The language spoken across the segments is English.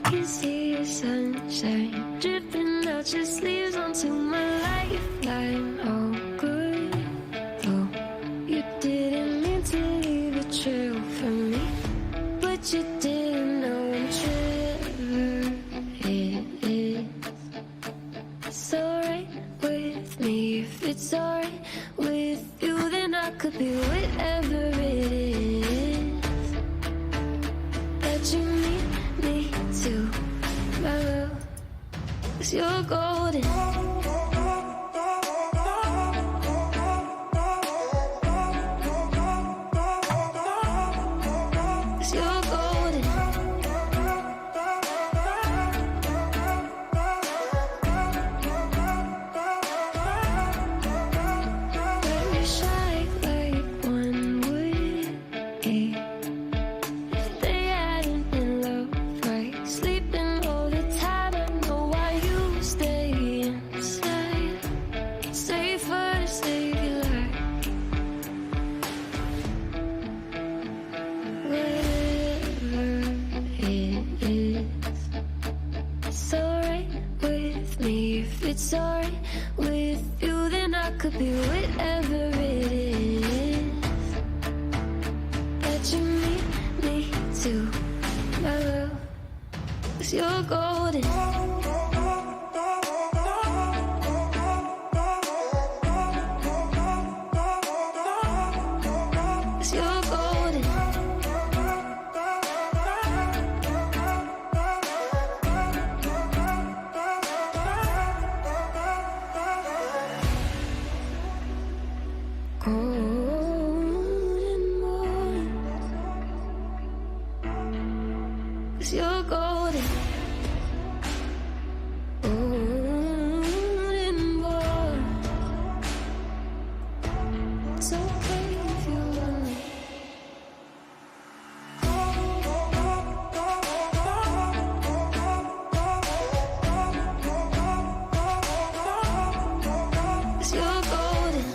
can see your sunshine dripping out your sleeves onto my lifeline. Oh, good. Oh, you didn't mean to leave a trail for me, but you didn't know whichever it is. It's alright with me. If it's alright with you, then I could be whatever it is that you need me to, my love. 'Cause you're golden. 'Cause you're golden. I wish I like one would be if they hadn't been loved right. Sleeping all the time, I know why you stay inside. Safer to save your life. Whatever it is, it's alright with me. If it's alright with you, then I could be whatever it is that you need me to, my love. 'Cause you're golden. 'Cause you're golden. Golden boy. 'Cause you're golden. Golden boy. It's okay if you're lonely. Cause you're golden.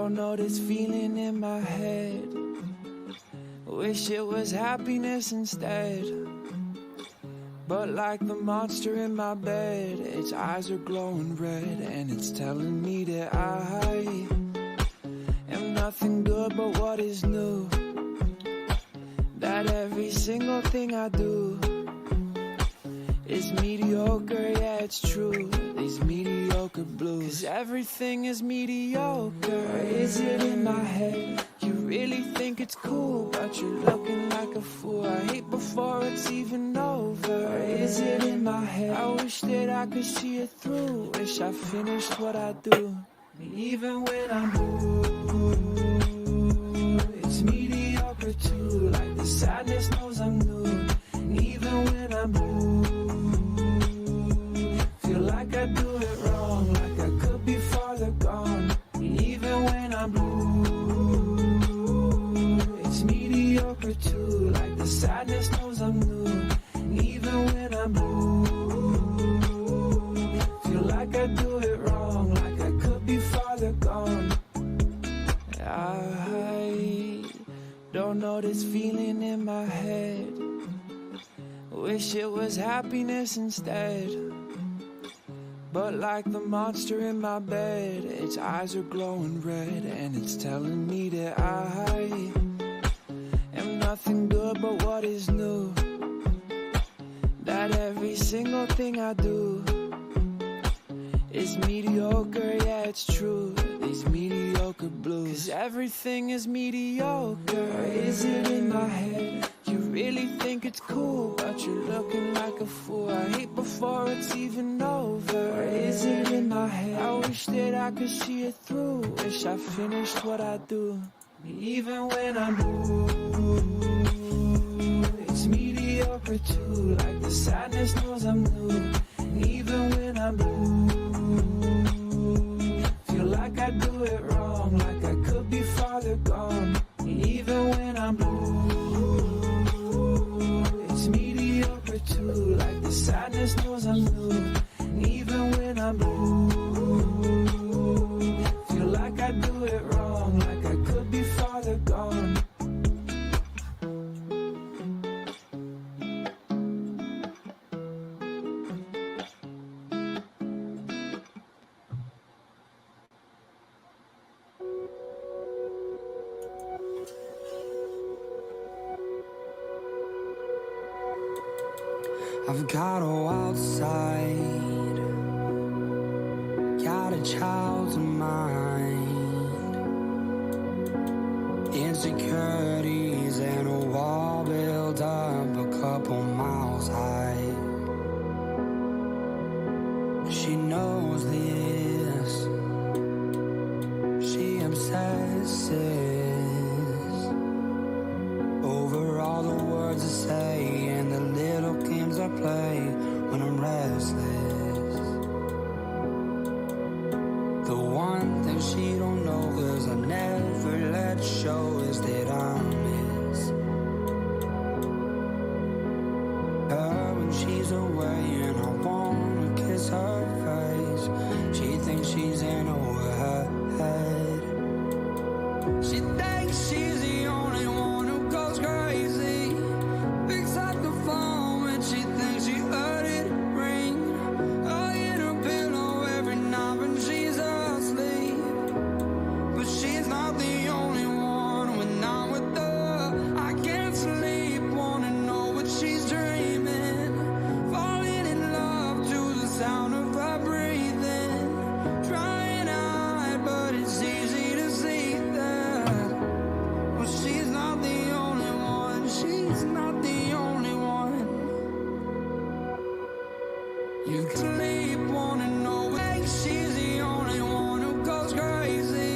Don't know this feeling in my head. Wish it was happiness instead. But like the monster in my bed, its eyes are glowing red, and it's telling me that I am nothing good but what is new. That every single thing I do is mediocre, yeah, it's true. These mediocre blues. 'Cause everything is mediocre. Or is it in my head? You really think it's cool, but you're looking like a fool. I hate before it's even over. Or is it in my head? I wish that I could see it through. Wish I finished what I do. And even when I'm blue, it's mediocre too. Like the sadness knows I'm new. And even when I'm blue, feel like I do it wrong, like I could be farther gone. And even when I'm blue, it's mediocre too. Like the sadness knows I'm new. And even when I'm blue, feel like I do it wrong, like I could be farther gone. I don't know this feeling in my head. Wish it was happiness instead. But like the monster in my bed, its eyes are glowing red, and it's telling me that I am nothing good but what is new. That every single thing I do is mediocre, yeah, it's true. These mediocre blues. 'Cause everything is mediocre. Or is it in my head? You really think it's cool, but you're looking like a fool. I hate before it's even over. Or is it in my head? I wish that I could see it through. Wish I finished what I do. Even when I'm blue, it's mediocre too. Like the sadness knows I'm new. And even when I'm blue, feel like I do it wrong, like I could be farther gone. And even when I'm blue, it's mediocre too. Like the sadness knows I'm new. And even when I'm blue, feel like I do it wrong, like I could be farther gone. I've got a wild side, got a child's mind, insecurities and a wall built up a couple miles high. She knows this, she obsesses over all the words I say and the little games I play when I'm restless. The one thing she don't know, 'cause I never let show, is that I miss her when she's away, and I wanna kiss her face. She thinks she's in over her head. She thinks she's the only one who goes crazy. Picks up the phone when she thinks she heard it ring. I hit her pillow every night when she's asleep. But she's not the only one when I'm with her. I can't sleep, wanna know what she's dreaming. Falling in love to the sound of her breathing. Trying to hide, but it's easy to see that. Well, she's not the only one. She's not the only one. You can sleep, wanna know what she's the only one who goes crazy.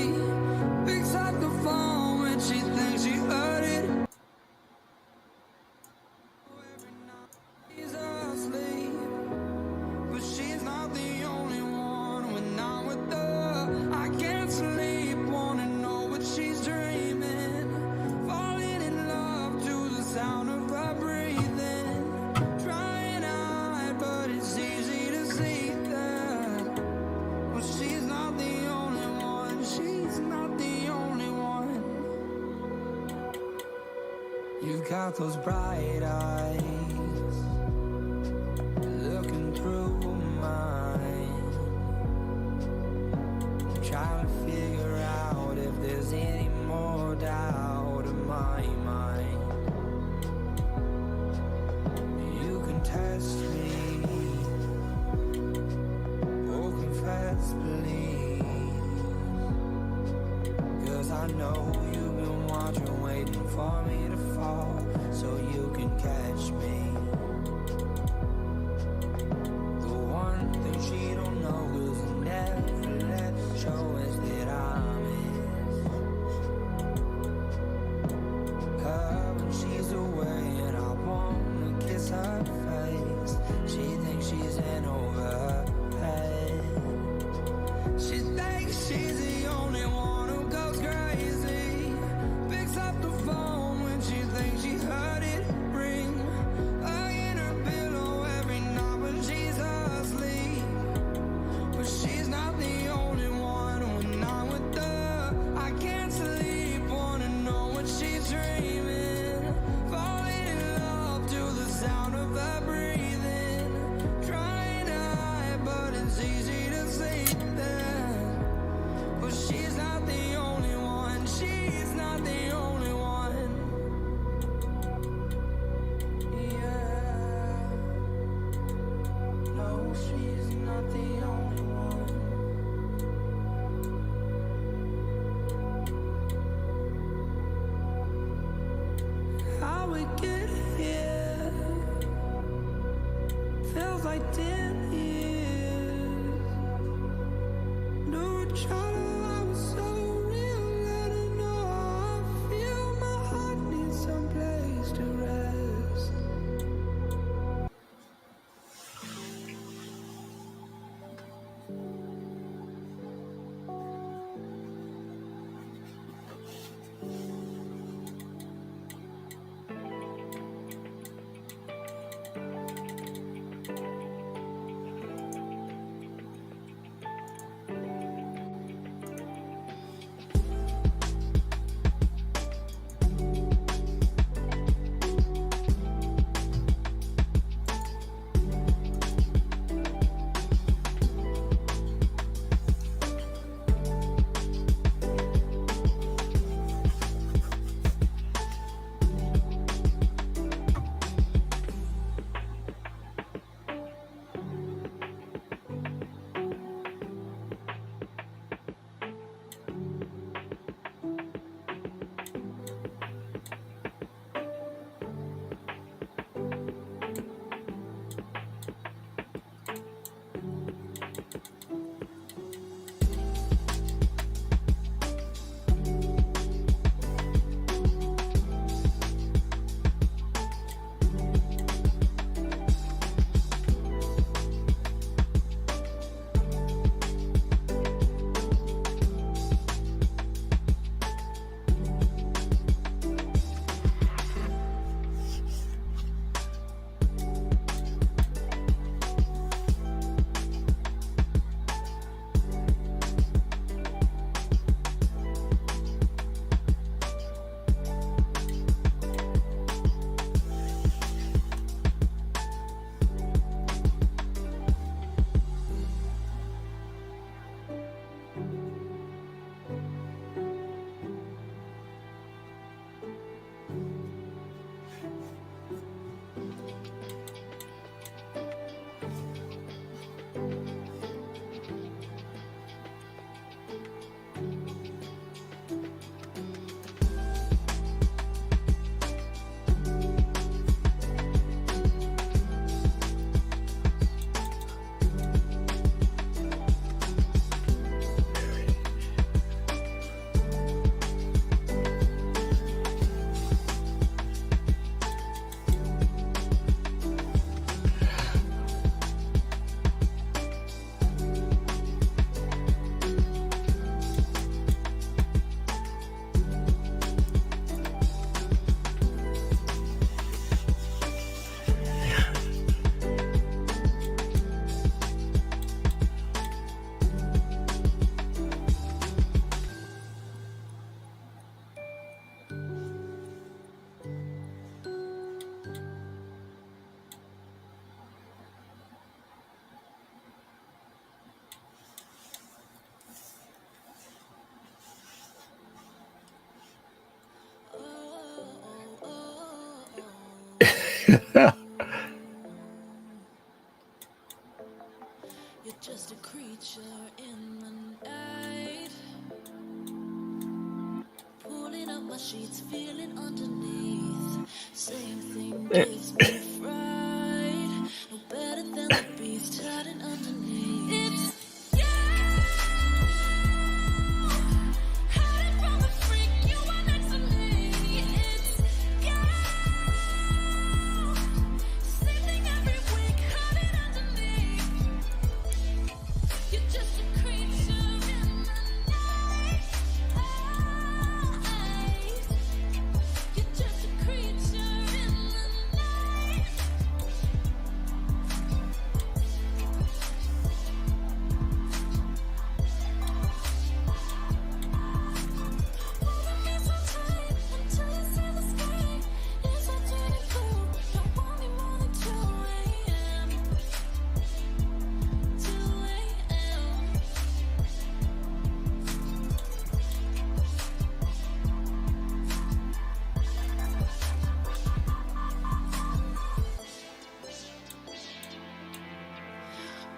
Picks up the phone when she thinks she heard it. Every night she's asleep, but she's not the only one when I'm with her. I can't sleep, wanna know what she's dreaming. Falling in love to the sound of her breathing. Trying to hide, but it's easy to see. got those bright eyes looking through mine, trying to figure out if there's any more doubt in my mind. You can test me, oh confess please, 'cause I know you've been watching, waiting for me to fall so you can catch me. The one thing she don't know is I never let show us that I miss her when she's away, and I wanna kiss her face. She thinks she's in over her head. She thinks she's the only one who goes crazy. Picks up the phone when she thinks she heard it ring. Hugging her pillow every night when she's asleep. But she's not the only one. When I'm with her, I can't sleep. Wanna know what she's dreaming. Falling in love to the sound of her breathing. Trying to hide, but it's easy to see that. But she's not the only one. She's not the only one. Yeah. No, she's not the only one. How we get here feels like 10 years. Knew each other, I was so real. Let her know how I feel. My heart needs some place to rest. You're just a creature in the night. Pulling up my sheets, feeling underneath. Same thing gives me fright. No better than the beast hiding underneath. It's you. Hiding from the freak, you are next to me. It's you. Same thing every week, hiding underneath. You're just a creature in the night. You're just a creature in the night. Holding me so tight until you see the sky. It's all turning cold. Don't want me more than 2 a.m. 2 a.m.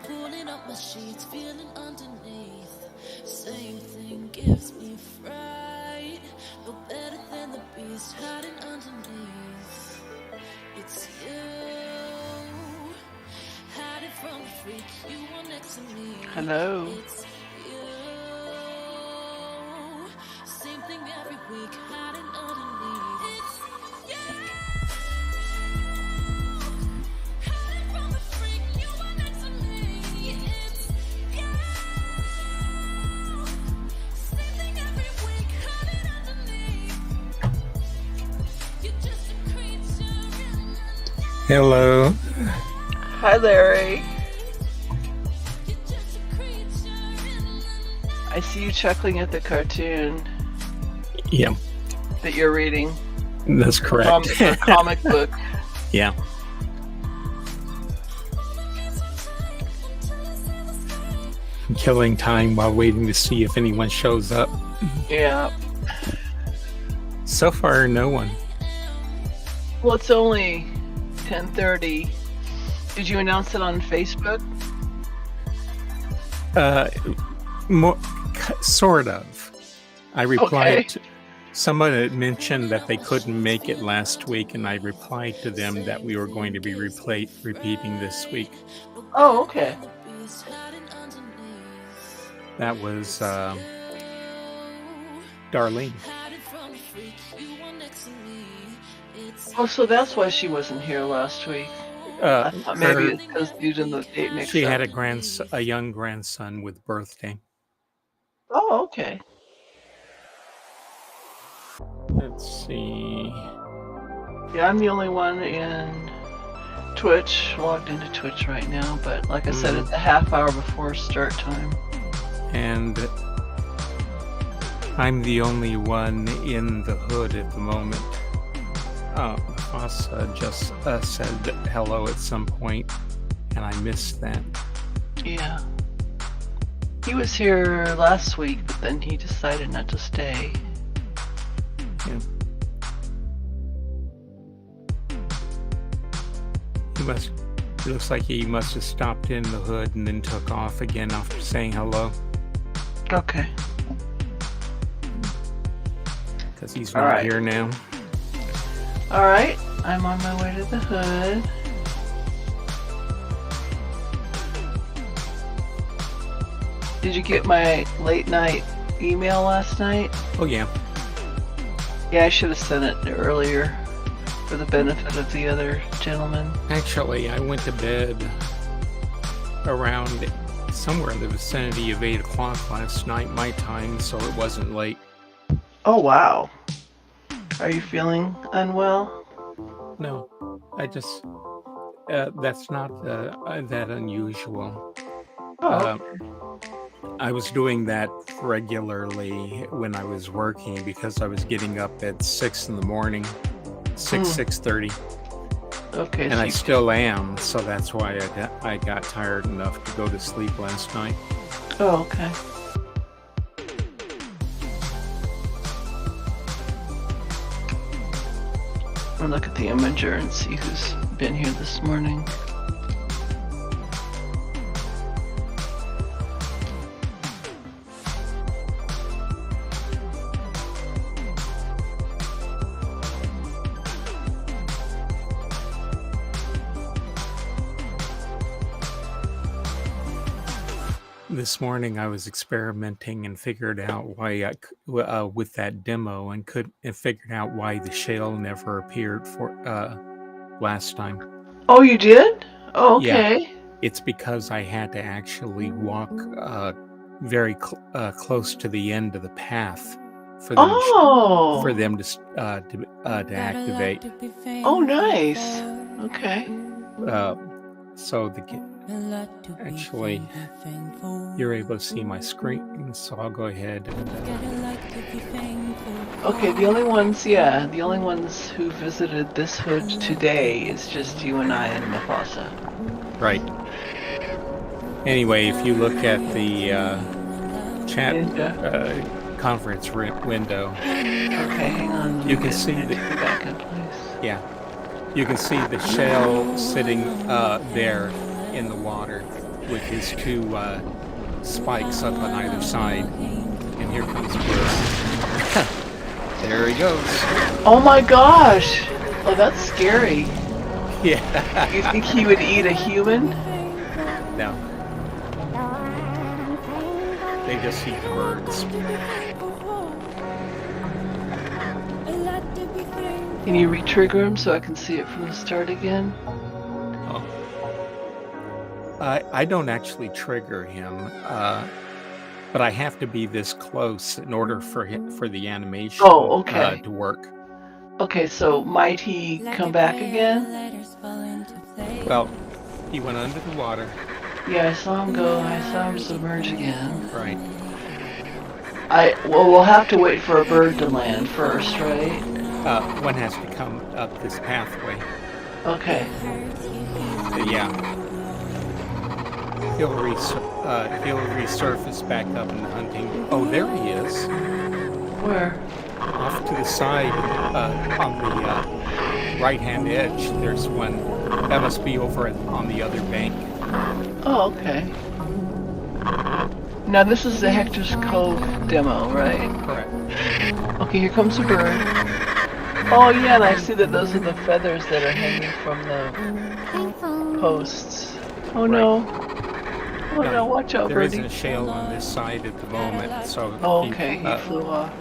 Pulling up my sheets, feeling underneath. Same thing gives me fright. No better than the beast hiding underneath. It's you. Hiding from the freak, you are next to me. Hello. It's you. Same thing every week, hiding underneath. It's you. Hiding from the freak, you are next to me. It's you. Same thing every week, hiding underneath. You're just a creature in the night. Hello. Hi, Larry. You're just a creature in the night. I see you chuckling at the cartoon Yeah, that you're reading. that's correct. A comic book. Yeah. Holding me so tight until you see the sky. Killing time while waiting to see if anyone shows up. Yeah. So far, no one. Well, it's only 10:30. Did you announce it on Facebook? More, sort of. I replied. Okay. To, someone had mentioned that they couldn't make it last week, and I replied to them that we were going to be repeating this week. Oh, okay. That was Darlene. Oh, so that's why she wasn't here last week. I thought maybe it's because you did the date mix. She had a young grandson with birthday. Oh, okay. Let's see. Yeah, I'm the only one in Twitch, logged into Twitch right now, but like I said, it's a half hour before start time. And I'm the only one in the hood at the moment. Asa just said hello at some point, and I missed that. Yeah. He was here last week, but then he decided not to stay. Yeah. It looks like he must have stopped in the hood and then took off again after saying hello. Okay. Because he's not here now. Alright, I'm on my way to the hood. Did you get my late night email last night? Oh, yeah. Yeah, I should have sent it earlier for the benefit of the other gentleman. Actually, I went to bed around somewhere in the vicinity of 8 o'clock last night, my time, so it wasn't late. Oh, wow. Are you feeling unwell? No, I just, that's not that unusual. Oh, I was doing that regularly when I was working because I was getting up at 6 in the morning, 6:30. okay. And So I still am, so that's why I got tired enough to go to sleep last night. Oh, okay. I'll look at the imager and see who's been here this morning. This morning I was experimenting and figured out why with that demo and figured out why the shell never appeared for last time. Oh, you did? Oh, Yeah. okay. It's because I had to actually walk very close to the end of the path for them to activate. Oh, nice. Okay. So actually, you're able to see my screen, so I'll go ahead and. Okay, the only ones who visited this hood today is just you and I and Mufasa. Right. Anyway, if you look at the chat conference window, okay, hang on. You can see the back up, please. Yeah, you can see the shell sitting there in the water with his two spikes up on either side, and here comes Bruce. There he goes. Oh my gosh! Oh, that's scary. Yeah. You think he would eat a human? No. They just eat birds. Can you re-trigger him so I can see it from the start again? Oh. I don't actually trigger him, but I have to be this close in order for the animation to work. Okay, so might he come back again? Well, he went under the water. Yeah, I saw him go. I saw him submerge again. Right. Well, we'll have to wait for a bird to land first, right? One has to come up this pathway. Okay. Yeah. He'll resurface back up in the hunting. Oh, there he is. Where? Off to the side, on the right-hand edge. There's one. That must be over on the other bank. Oh, okay. Now this is the Hector's Cove demo, right? Correct. Okay, here comes a bird. Oh yeah, and I see that those are the feathers that are hanging from the posts. Oh no. Oh no, watch out, birdie. There isn't a shell on this side at the moment, so... Oh, okay, he flew off.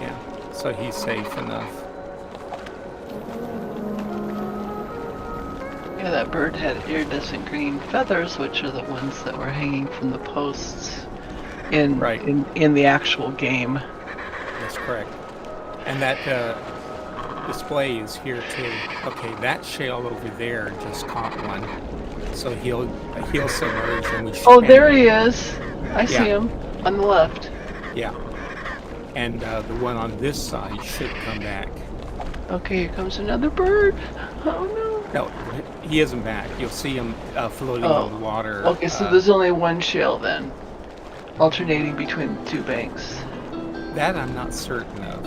Yeah, so he's safe enough. Yeah, that bird had iridescent green feathers, which are the ones that were hanging from the posts in the actual game. That's correct. And that display is here too. Okay, that shell over there just caught one, so he'll submerge and we should. Oh, there he is. I see him on the left. Yeah, and the one on this side should come back. Okay, here comes another bird. Oh no. No, he isn't back. You'll see him floating on the water. Okay, so there's only one shell then, alternating between the two banks. That I'm not certain of.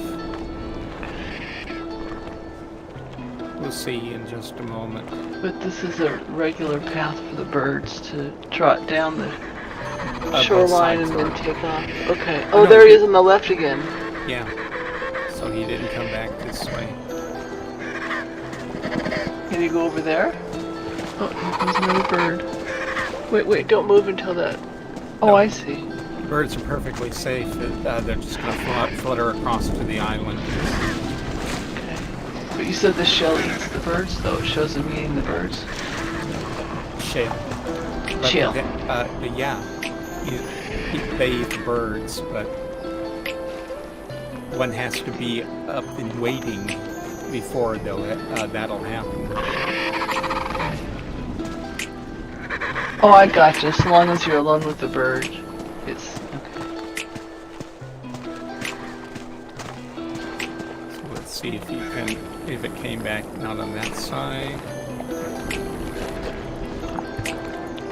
We'll see in just a moment. But this is a regular path for the birds to trot down the shoreline and then take off. Okay. Oh, no, there he is on the left again. Yeah. So he didn't come back this way. Can you go over there? Oh, here comes another bird. Wait, don't move until that... Oh, no. I see. Birds are perfectly safe. They're just going to flutter across to the island. Okay. But you said the shell eats the birds, though. It shows them eating the birds. Shell. Shell. Yeah. They eat the birds, but one has to be up and waiting before that'll happen. Oh, I gotcha. So long as you're alone with the bird, it's okay. So let's see if it came back not on that side.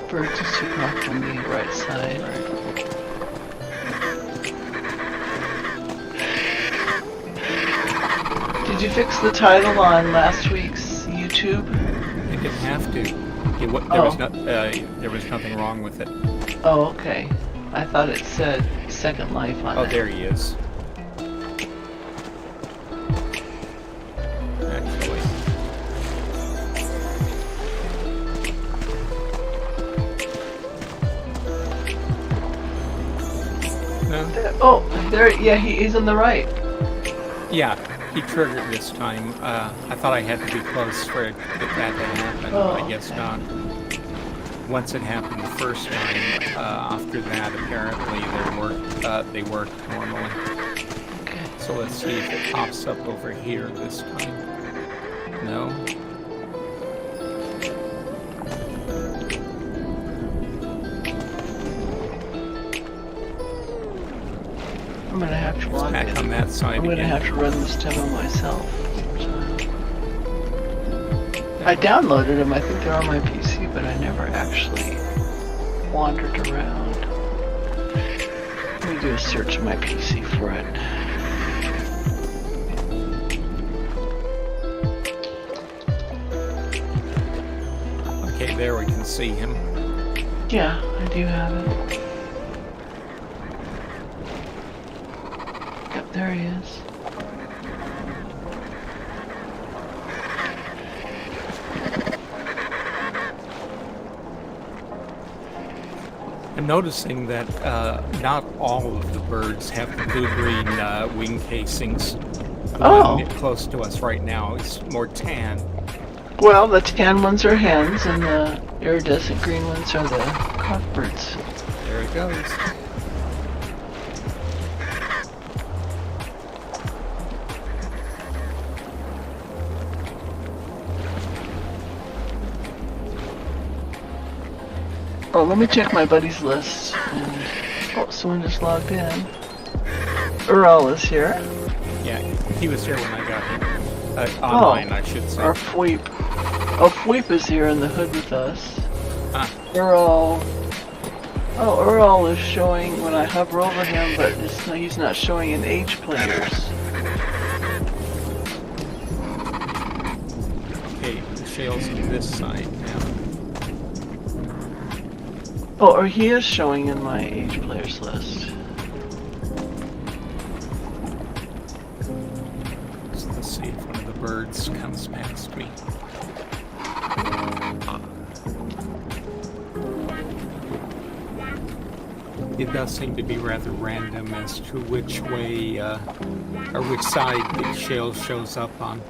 Bird just took off on the right side. Right. Did you fix the title on last week's YouTube? have to. There was nothing wrong with it. Oh, okay. I thought it said Second Life on it. Oh, there he is. Actually. No? Oh, there. Yeah, he's on the right. Yeah, he triggered this time. I thought I had to be close for that to happen, Oh, but I guess not. Once it happened the first time, after that, apparently they worked normally. Okay. So let's see if it pops up over here this time. No. I'm gonna have to log Back in. on that side I'm gonna again. have to run this demo myself. I downloaded them. I think they're on my PC, but I never actually wandered around. Let me do a search on my PC for it. Okay, there we can see him. Yeah, I do have it. Yep, there he is. I'm noticing that not all of the birds have the blue-green wing casings. The one close to us right now is more tan. Well, the tan ones are hens, and the iridescent green ones are the cockbirds. There it goes. Oh, let me check my buddy's list. And, oh, someone just logged in. Ural is here. Yeah, he was here when I got here. Online, I should say. Our Fweep. Oh, Fweep is here in the hood with us. Ah. Ural. Oh, Ural is showing when I hover over him, but he's not showing in Age Players. Okay, the shale's on this side now. Oh, or he is showing in my Age Players list. So let's see if one of the birds comes past me. It does seem to be rather random as to which way or which side the shale shows up on.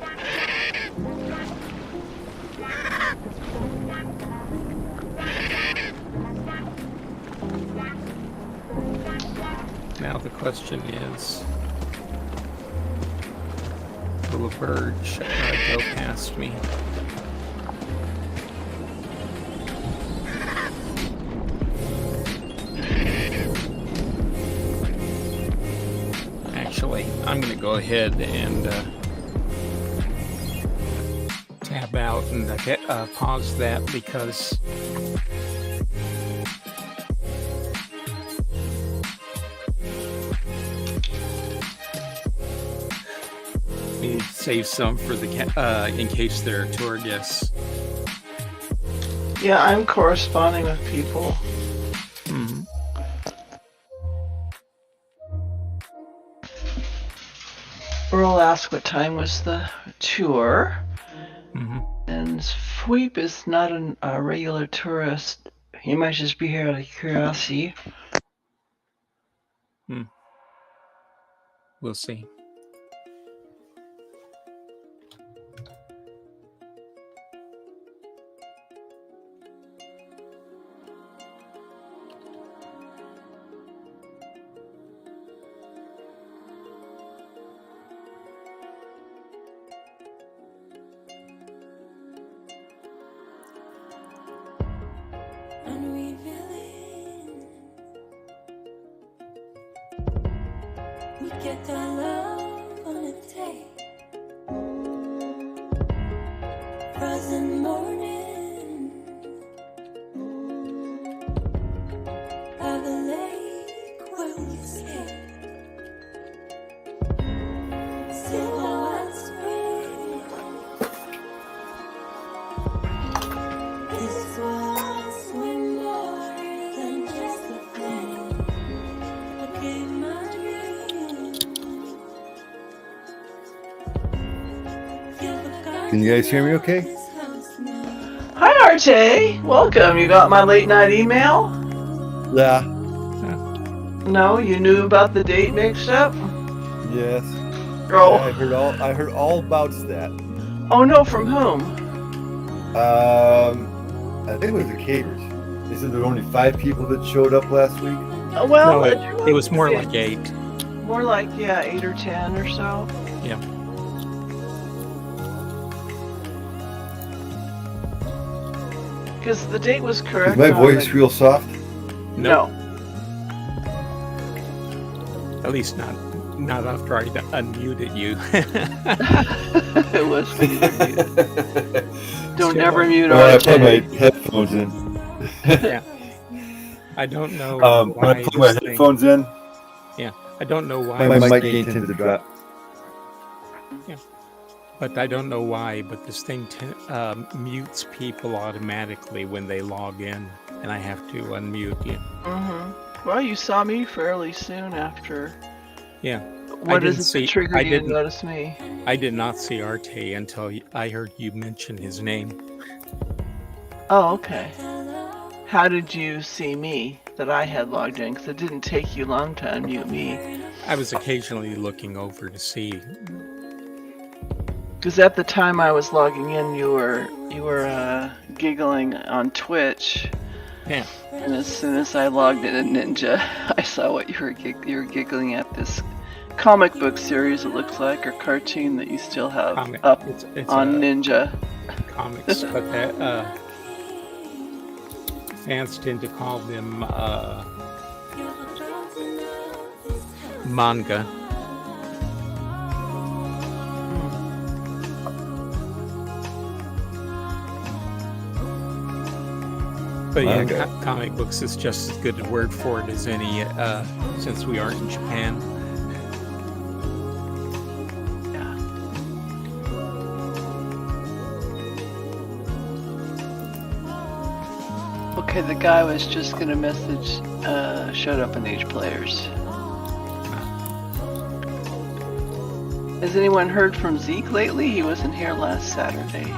Now the question is, will a bird go past me? Actually, I'm going to go ahead and tab out and pause that because we need to save some for the in case there are tour guests. Yeah, I'm corresponding with people. Mm-hmm. Earl asked what time was the tour. Mm-hmm. And Fweep is not a regular tourist. He might just be here out of curiosity. We'll see. We get our love on a tape. Frozen morning by the lake where we escape. Still no one's Can you guys hear me okay? Hi, RJ. Welcome. You got my late night email? Yeah. No, you knew about the date mix-up? Yes. Oh. Yeah, I heard all about that. Oh no, from whom? I think it was the caterers. They said there were only 5 people that showed up last week. Well, No, it was more like 8. More like, 8 or 10 or so. Yeah. Because the date was correct. Is my voice real soft? No. At least not after I unmuted you. It was muted. Don't ever mute I RJ. put my headphones in. Yeah. I don't know When why I put my headphones in, Yeah. I don't know why. my mic gain tends to drop. Yeah. But I don't know why, but this thing mutes people automatically when they log in, and I have to unmute you. Mm-hmm. Well, you saw me fairly soon after. Yeah. What is it that triggered you to notice me? I did not see RT until I heard you mention his name. Oh, okay. How did you see me that I had logged in? Because it didn't take you long to unmute me. I was occasionally looking over to see. Because at the time I was logging in, you were giggling on Twitch. Yeah. And as soon as I logged in Ninja, I saw what you were giggling at, this comic book series, it looks like, or cartoon that you still have up it's on Ninja. Comics, but that, fans tend to call them manga. But yeah, comic books is just as good a word for it as any, since we aren't in Japan. Yeah. Okay, the guy was just gonna message, showed up in Age Players. Has anyone heard from Zeke lately? He wasn't here last Saturday.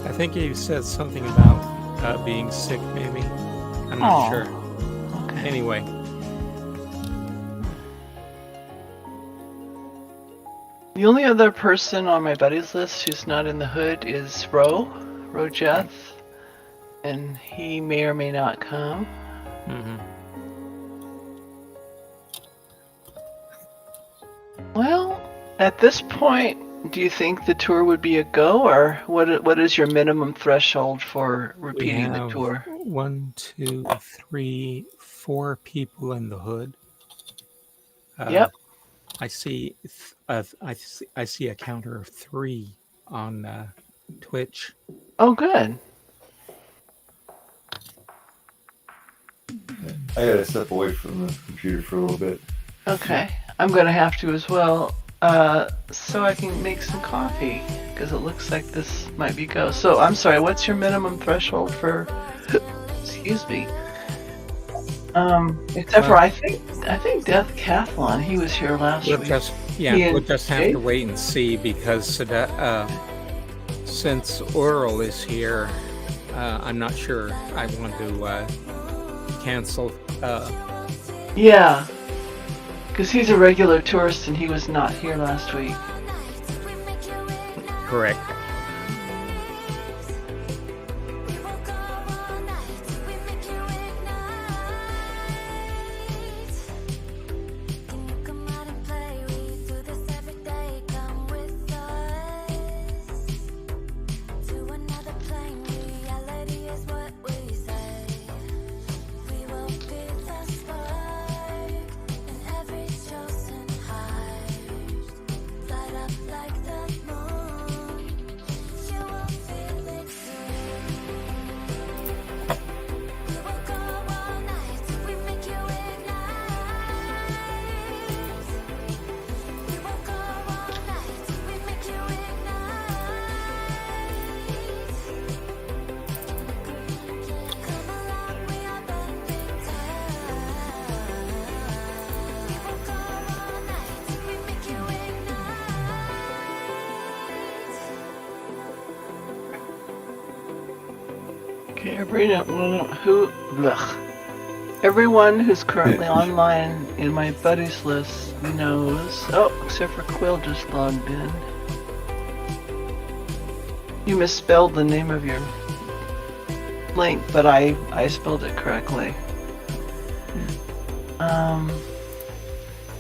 I think he said something about being sick, maybe. I'm not sure. Okay. Anyway. The only other person on my buddies list who's not in the hood is Rojeth, and he may or may not come. Mm-hmm. Well, at this point, do you think the tour would be a go, or what is your minimum threshold for repeating the tour? 1, 2, 3, 4 people in the hood. Yep. I see a counter of 3 on Twitch. Oh, good. I gotta step away from the computer for a little bit. Okay, I'm gonna have to as well, so I can make some coffee, because it looks like this might be go. So, I'm sorry, what's your minimum threshold for, excuse me, except for I think Death Cathlon, he was here last week. We'll just have to wait and see, because since Oral is here, I'm not sure I want to cancel. Yeah, because he's a regular tourist and he was not here last week. Correct. Okay, everyone who's currently online in my buddies list knows. Oh, except for Quill just logged in. You misspelled the name of your link, but I spelled it correctly.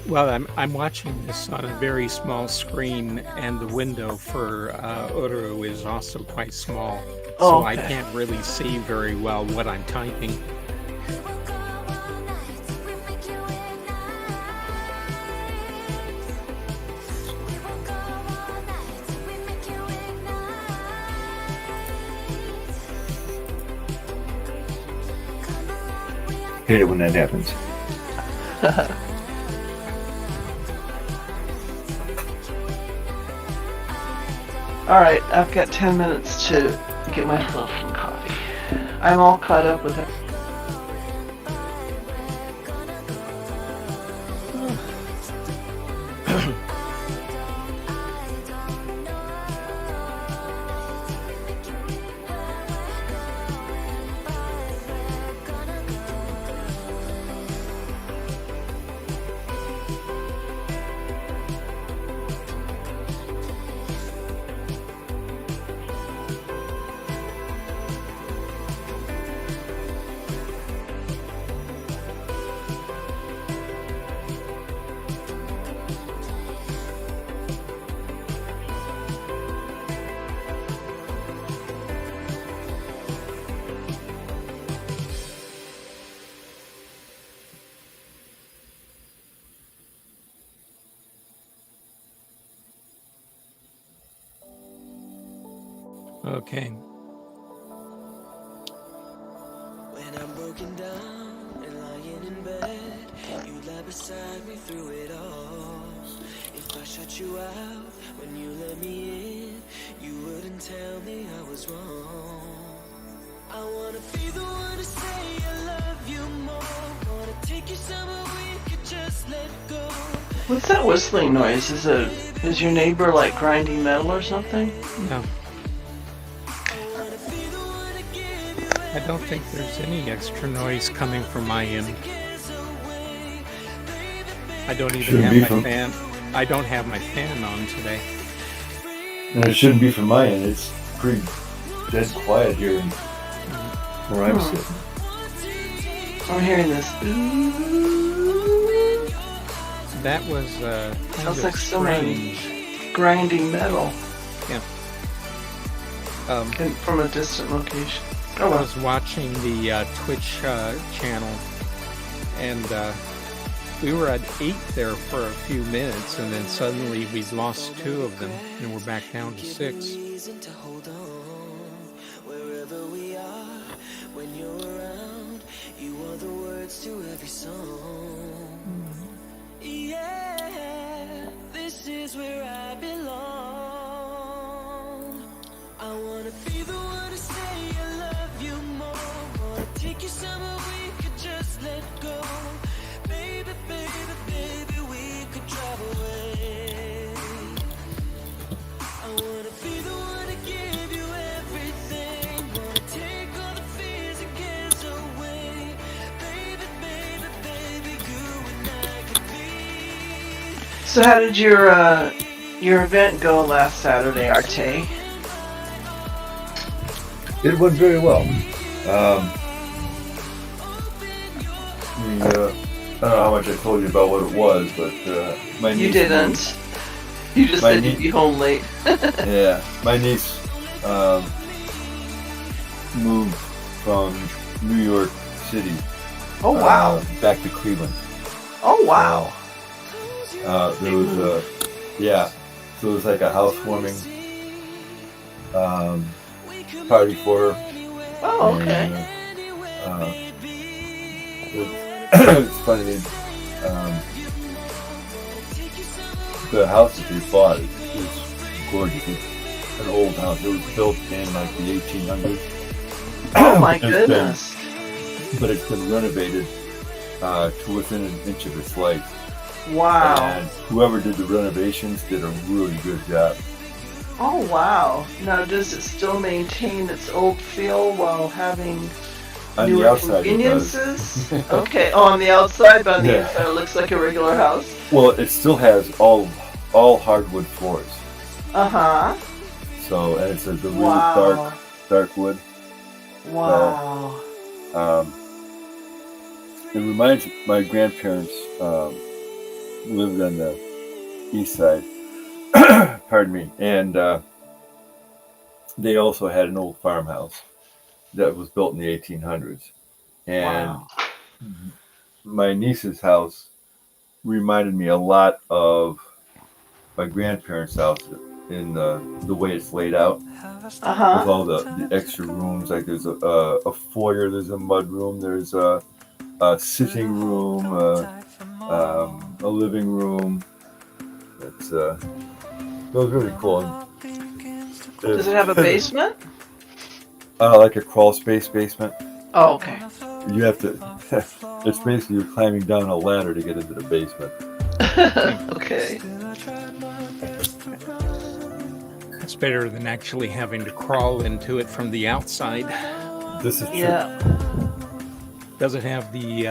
Well, I'm watching this on a very small screen, and the window for Uru is also quite small, so okay. I can't really see very well what I'm typing. Hate it when that happens. Alright, I've got 10 minutes to get myself some coffee. I'm all caught up with it. Okay. When I'm broken down and lying in bed, you lie beside me through it all. If I shut you out when you let me in, you wouldn't tell me I was wrong. I wanna be the one to say I love you more. Wanna take you somewhere we could just let go. What's that whistling noise? Is your neighbor like grinding metal or something? No. I don't think there's any extra noise coming from my end. I don't even have my fan. I don't have my fan on today. And it shouldn't be from my end. It's pretty dead quiet here where I'm sitting. I'm hearing this. That was Sounds like someone grinding metal. Yeah. From a distant location. I was watching the Twitch channel, and we were at 8 there for a few minutes, and then suddenly we lost 2 of them, and we're back down to 6. Wherever we are, when you're around, you are the words to every song. Yeah, this is where I belong. I wanna be the one to say I love you more. Wanna take you somewhere we could just let go. Baby, baby, baby, we could drive away. I wanna be the one to give you everything. Wanna take all the fears and cares away. Baby, baby, baby, you and I could be. So how did your event go last Saturday, Arte? It went very well. I don't know how much I told you about what it was, but my niece... You didn't. You just said you'd be home late. Yeah, my niece moved from New York City. Oh, wow. Back to Cleveland. Oh, wow. There was so it was like a housewarming party for her. Oh, okay. And, it's funny. The house that they bought is gorgeous. It's an old house. It was built in like the 1800s. Oh my goodness. But it's been renovated to within an inch of its life. Wow. And whoever did the renovations did a really good job. Oh wow. Now does it still maintain its old feel while having On the newer outside, it does. conveniences? Okay. Oh, on the outside, but on the Yeah. inside it looks like a regular house. Well, it still has all hardwood floors. Uh-huh. So, and it's the really Wow. dark wood. Wow. Um, it reminds my grandparents lived on the east side. Pardon me, and they also had an old farmhouse that was built in the 1800s. And Wow. my niece's house reminded me a lot of my grandparents' house in the way it's laid out with Uh-huh. all the extra rooms. Like there's a foyer, there's a mud room, there's a sitting room, a living room. It's it was really cool. Does it have a basement? Like a crawl space basement. Oh, okay. You have to. It's basically you're climbing down a ladder to get into the basement. Okay. It's better than actually having to crawl into it from the outside. This is true. Yeah. Does it have the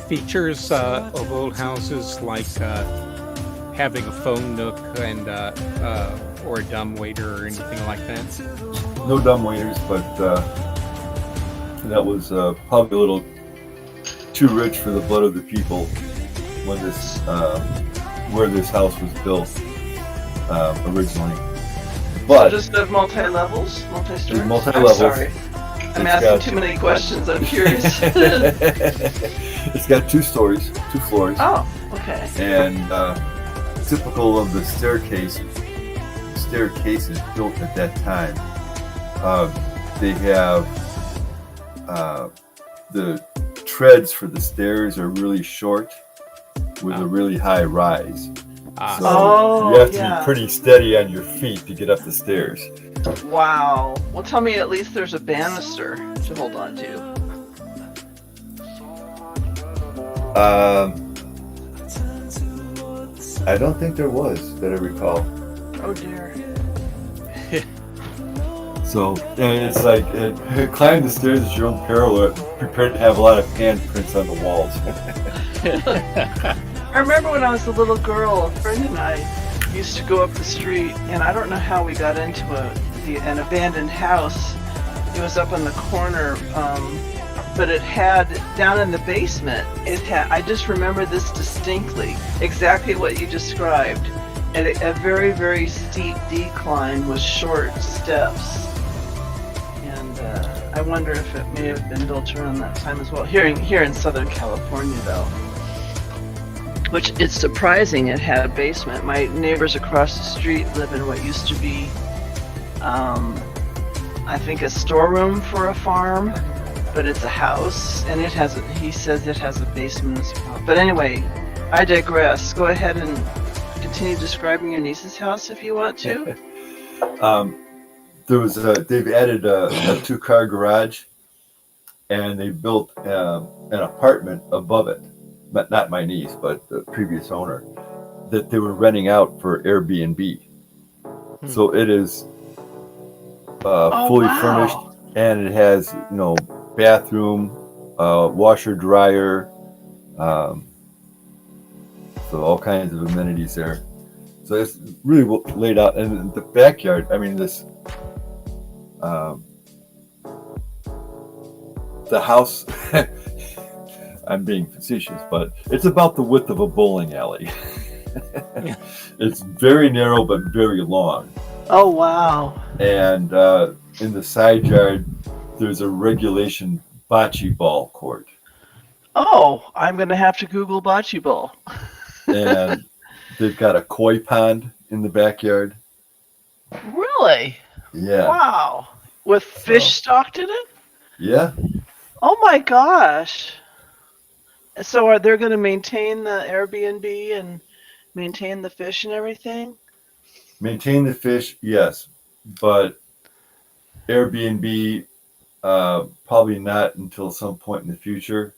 features of old houses like having a phone nook and or a dumbwaiter or anything like that? No dumb waiters, but that was probably a little too rich for the blood of the people when this where this house was built originally. So But does it have multi-levels? Multi-stories? There's multi-levels. I'm sorry. I'm It's asking got- too many questions. I'm curious. it's got 2 stories, 2 floors, Oh, okay. and typical of the staircases built at that time. They have the treads for the stairs are really short with a really high rise. So Oh, you have to yeah. be pretty steady on your feet to get up the stairs. Wow. Well, tell me at least there's a banister to hold on to. I don't think there was that I recall. Oh dear. So it's like climb the stairs at your own peril. Prepared to have a lot of handprints on the walls. I remember when I was a little girl, a friend and I used to go up the street, and I don't know how we got into an abandoned house. It was up on the corner, but it had, down in the basement, I just remember this distinctly, exactly what you described. And a very, very steep decline with short steps. And I wonder if it may have been built around that time as well. Here in Southern California, though. Which, it's surprising it had a basement. My neighbors across the street live in what used to be, I think, a storeroom for a farm, but it's a house, and he says it has a basement as well. But anyway, I digress. Go ahead and continue describing your niece's house if you want to. They've added a 2-car garage, and they built an apartment above it. Not my niece, but the previous owner, that they were renting out for Airbnb. So it is fully furnished, and it has bathroom, washer dryer, so all kinds of amenities there. So it's really well laid out, and the backyard. I mean, this the house. I'm being facetious, but it's about the width of a bowling alley. It's very narrow but very long. Oh, wow. And in the side yard, there's a regulation bocce ball court. Oh, I'm going to have to Google bocce ball. And they've got a koi pond in the backyard. Really? Yeah. Wow. With fish stocked in it? Yeah. Oh my gosh. So are they going to maintain the Airbnb and maintain the fish and everything? Maintain the fish, yes. But Airbnb, probably not until some point in the future.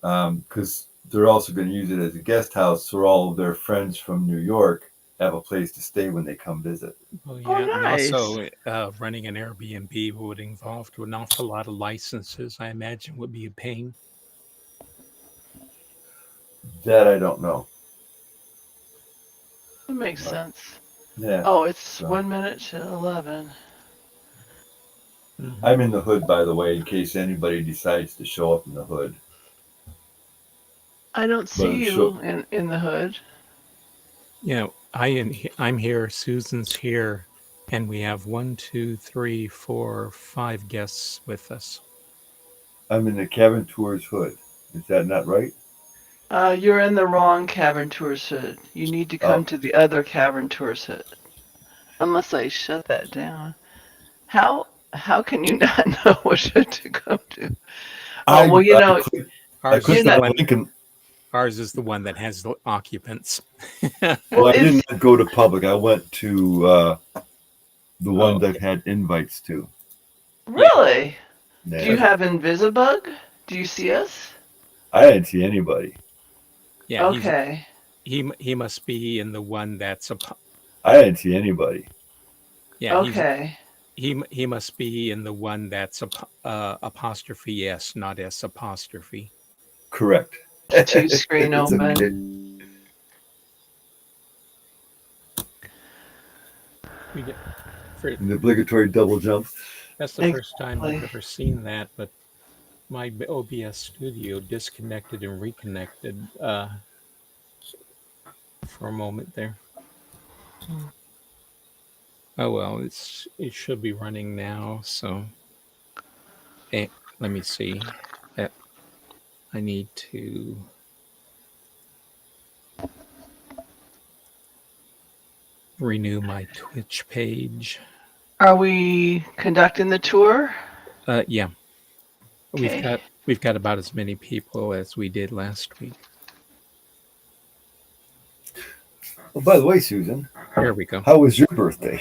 Because they're also going to use it as a guest house for all of their friends from New York have a place to stay when they come visit. Oh Oh, yeah, and nice. also running an Airbnb would involve an awful lot of licenses. I imagine would be a pain. That I don't know, That makes but sense. yeah. Oh, it's So 1 minute to 11. Hmm. I'm in the hood, by the way, in case anybody decides to show up in the hood. I don't But see you in the hood. Yeah, I'm here. Susan's here, and we have 1, 2, 3, 4, 5 guests with us. I'm in the cabin tours hood. Is that not right? You're in the wrong Cavern Tours hood. You need to come Oh, to the other Cavern Tours hood. Unless I shut that down. How can you not know what hood to go to? Oh well, I you I, know, click, I Ours you is clicked the on know. a one. link and Ours is the one that has the occupants. Well, well, I did it's not go to public. I went to the Oh, ones I've okay. had invites to. Yeah, really. Do you Yeah, have Invisibug? Do you see us? I didn't see anybody. yeah. Okay. He must be in the one that's I didn't see anybody. yeah. Okay. He must be in the one that's apostrophe s, not s apostrophe. Correct. Two screen It's open. okay. We get for An obligatory double jump. That's the first time I've Exactly. ever seen that, but my OBS studio disconnected and reconnected for a moment there. Oh well, it should be running now. So eh, let me see. Eh, I need to renew my Twitch page. Are we conducting the tour? Yeah, Okay. we've got about as many people as we did last week. Oh, by the way, Susan, There we go. how was your birthday?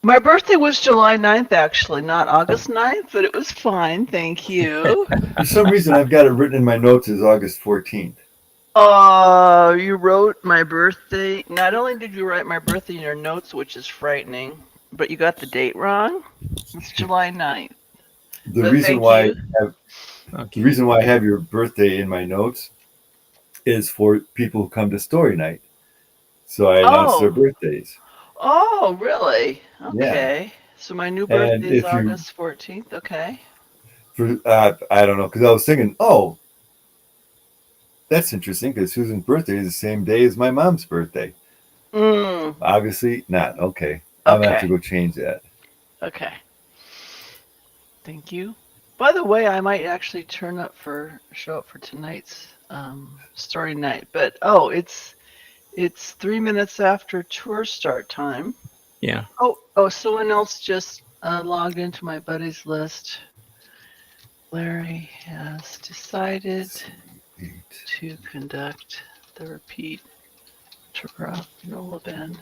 My birthday was July 9th, actually, not August 9th, but it was fine. Thank you. For some reason, I've got it written in my notes as August 14th. You wrote my birthday. Not only did you write my birthday in your notes, which is frightening, but you got the date wrong. It's July 9th. The But reason thank why you. the Okay. reason why I have your birthday in my notes is for people who come to story night. So I announce their Oh, birthdays. oh, really? Yeah, Okay. So my new and birthday is if you, August 14th. Okay. for I don't know, because I was thinking, oh, that's interesting, because Susan's birthday is the same day as my mom's birthday. Mm, Obviously not. Okay, I'm gonna have to okay. go change that. Okay. Thank you. By the way, I might actually show up for tonight's story night. But oh, it's 3 minutes after tour start time. Yeah. Oh, someone else just logged into my buddies list. Larry has decided Eight. to conduct the repeat tour of Noloben.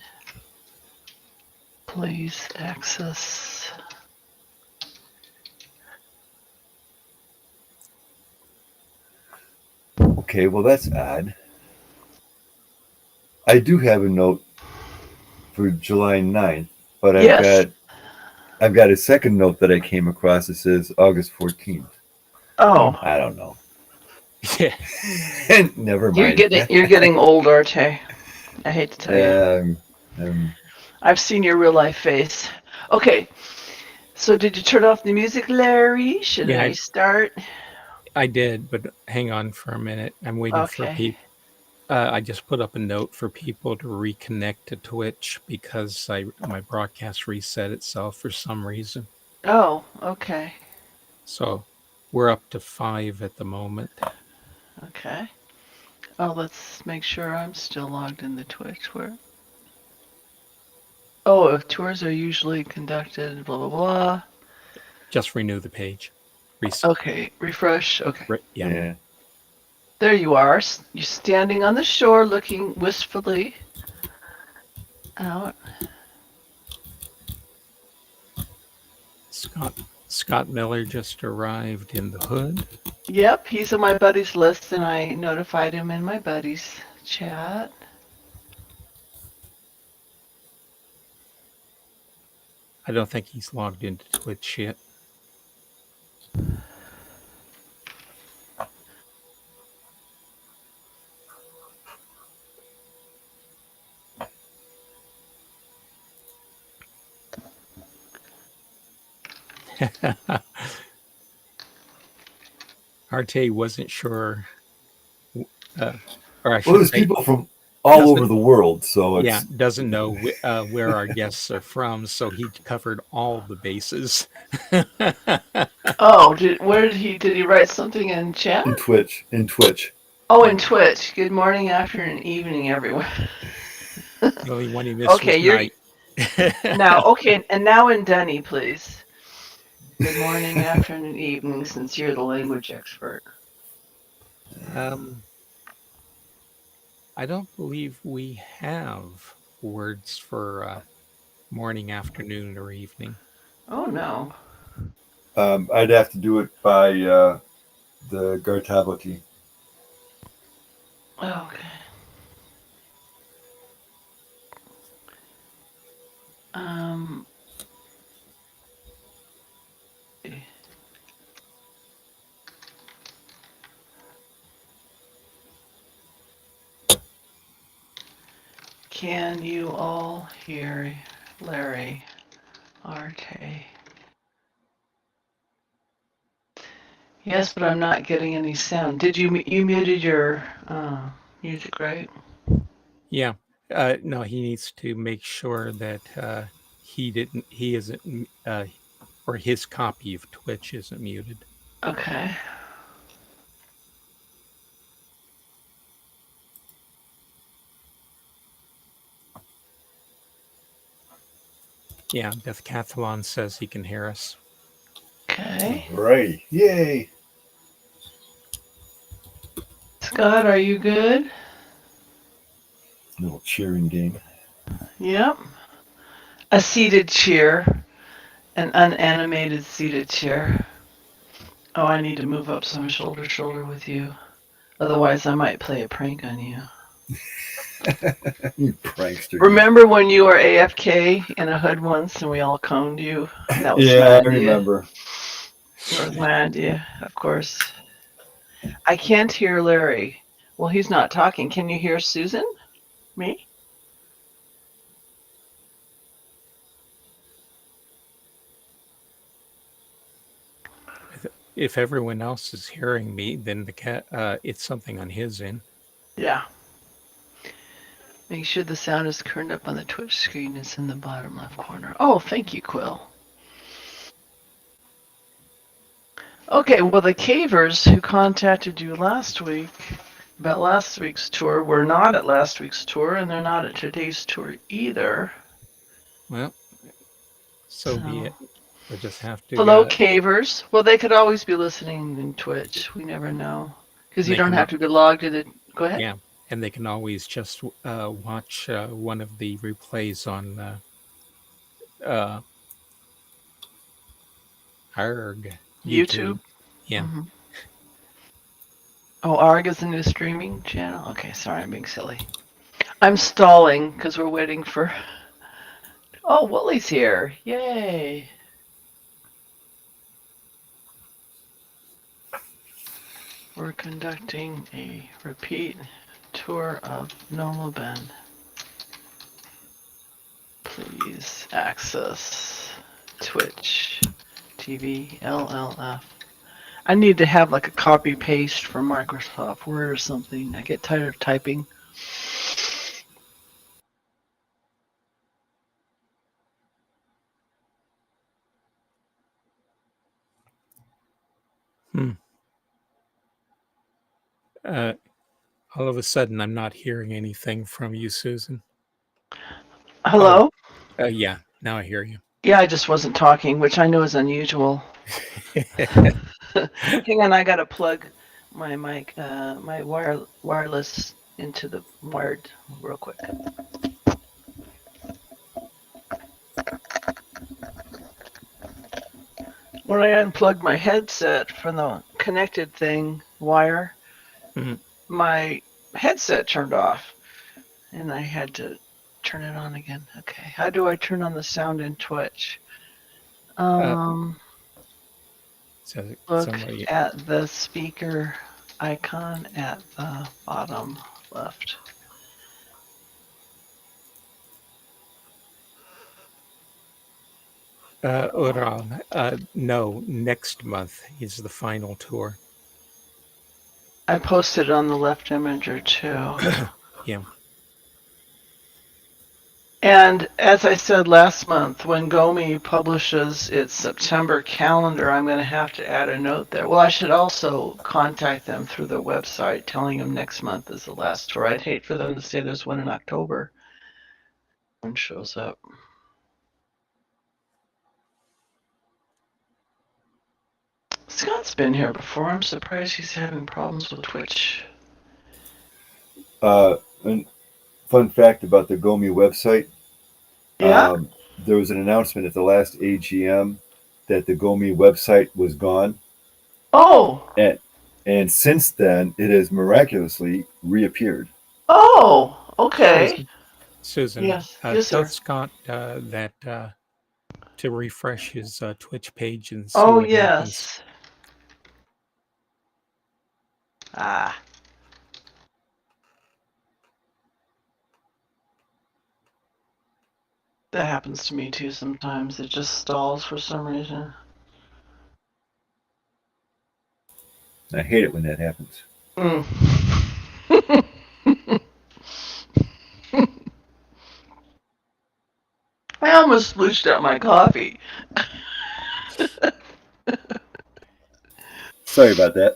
Please access. Okay, well that's odd. I do have a note for July 9th, but Yes. I've got a second note that I came across that says August 14th. Oh. Oh, I don't know. Yeah. Never you're mind. getting old, Arte. I hate to tell you. Um, I've seen your real life face. Okay, so did you turn off the music, Larry? Should Yeah, I start? I did, but hang on for a minute. I'm waiting for Okay. people. I just put up a note for people to reconnect to Twitch because my broadcast reset itself for some reason. Oh, okay. So we're up to 5 at the moment. Okay. Oh, let's make sure I'm still logged in the Twitch. Where? Oh, if tours are usually conducted, blah, blah, blah. Just renew the page. Okay, refresh. Okay. Yeah. yeah. There you are. You're standing on the shore looking wistfully out. Scott Miller just arrived in the hood. Yep, he's on my buddies list, and I notified him in my buddies chat. I don't think he's logged into Twitch yet. Arte wasn't sure, uh, or I Well, should there's say, people from all over doesn't the world, so yeah, it's doesn't know where our guests are from, so he covered all the bases. Oh, where did he write something in chat? in Twitch. In Twitch. Oh, in Twitch. Good morning, afternoon, evening, everyone. The only one he missed Okay, was you're night. now okay, and now in Dunny, please. Good morning, afternoon, evening, since you're the language expert. um, I don't believe we have words for morning, afternoon, or evening. Oh no. I'd have to do it by the Gartabati. Okay. Um. Can you all hear Larry Arte? Yes, but I'm not getting any sound. Did you muted your music, right? Yeah. No, he needs to make sure that he isn't, or his copy of Twitch isn't muted. Okay. Yeah, Deathcathlon says he can hear us. Okay. Right. Yay. Scott, are you good? Little cheering game. Yep. A seated cheer. An unanimated seated chair. Oh, I need to move up so I'm shoulder to shoulder with you. Otherwise, I might play a prank on you. You prankster. Remember when you were AFK in a hood once and we all coned you? That was my Yeah, I idea. remember. That was my idea, of course. I can't hear Larry. Well, he's not talking. Can you hear Susan? Me? If everyone else is hearing me, then the cat it's something on his end. Yeah. Make sure the sound is turned up on the Twitch screen. It's in the bottom left corner. Oh, thank you, Quill. Okay, well, the cavers who contacted you last week about last week's tour were not at last week's tour, and they're not at today's tour either. Well, so be it. We'll just have to. Hello, cavers. Well, they could always be listening in Twitch. We never know. Because you They don't can, have to be logged in. Go ahead. yeah, and they can always just watch one of the replays on uh, ARG YouTube. YouTube. Yeah. Mm-hmm. Oh, ARG is the new streaming channel? Okay, sorry, I'm being silly. I'm stalling because we're waiting for. Oh, Woolly's here. Yay. We're conducting a repeat tour of Noloben. Please access Twitch TV LLF. I need to have like a copy paste from Microsoft Word or something. I get tired of typing. Hmm. All of a sudden, I'm not hearing anything from you, Susan. Hello? Yeah. Now I hear you. Yeah, I just wasn't talking, which I know is unusual. Hang on, I gotta plug my mic, my wireless into the wired real quick. When I unplugged my headset from the connected thing wire, Mhm. my headset turned off, and I had to turn it on again. Okay. How do I turn on the sound in Twitch? So Look somebody, at the speaker icon at the bottom left. Uran, no, next month is the final tour. I posted it on the left imager too. Yeah. And as I said last month, when Gomi publishes its September calendar, I'm going to have to add a note there. Well, I should also contact them through their website, telling them next month is the last tour. I'd hate for them to say there's one in October. One shows up. Scott's been here before. I'm surprised he's having problems with Twitch. And fun fact about the Gomi website. Yeah? There was an announcement at the last AGM that the Gomi website was gone. Oh! And since then, it has miraculously reappeared. Oh! Okay. Susan, Yes. Yes, tell sir. Scott that to refresh his Twitch page and see Oh, what happens. yes. Ah. That happens to me too sometimes. It just stalls for some reason. I hate it when that happens. Mm. I almost splooshed out my coffee. Sorry about that.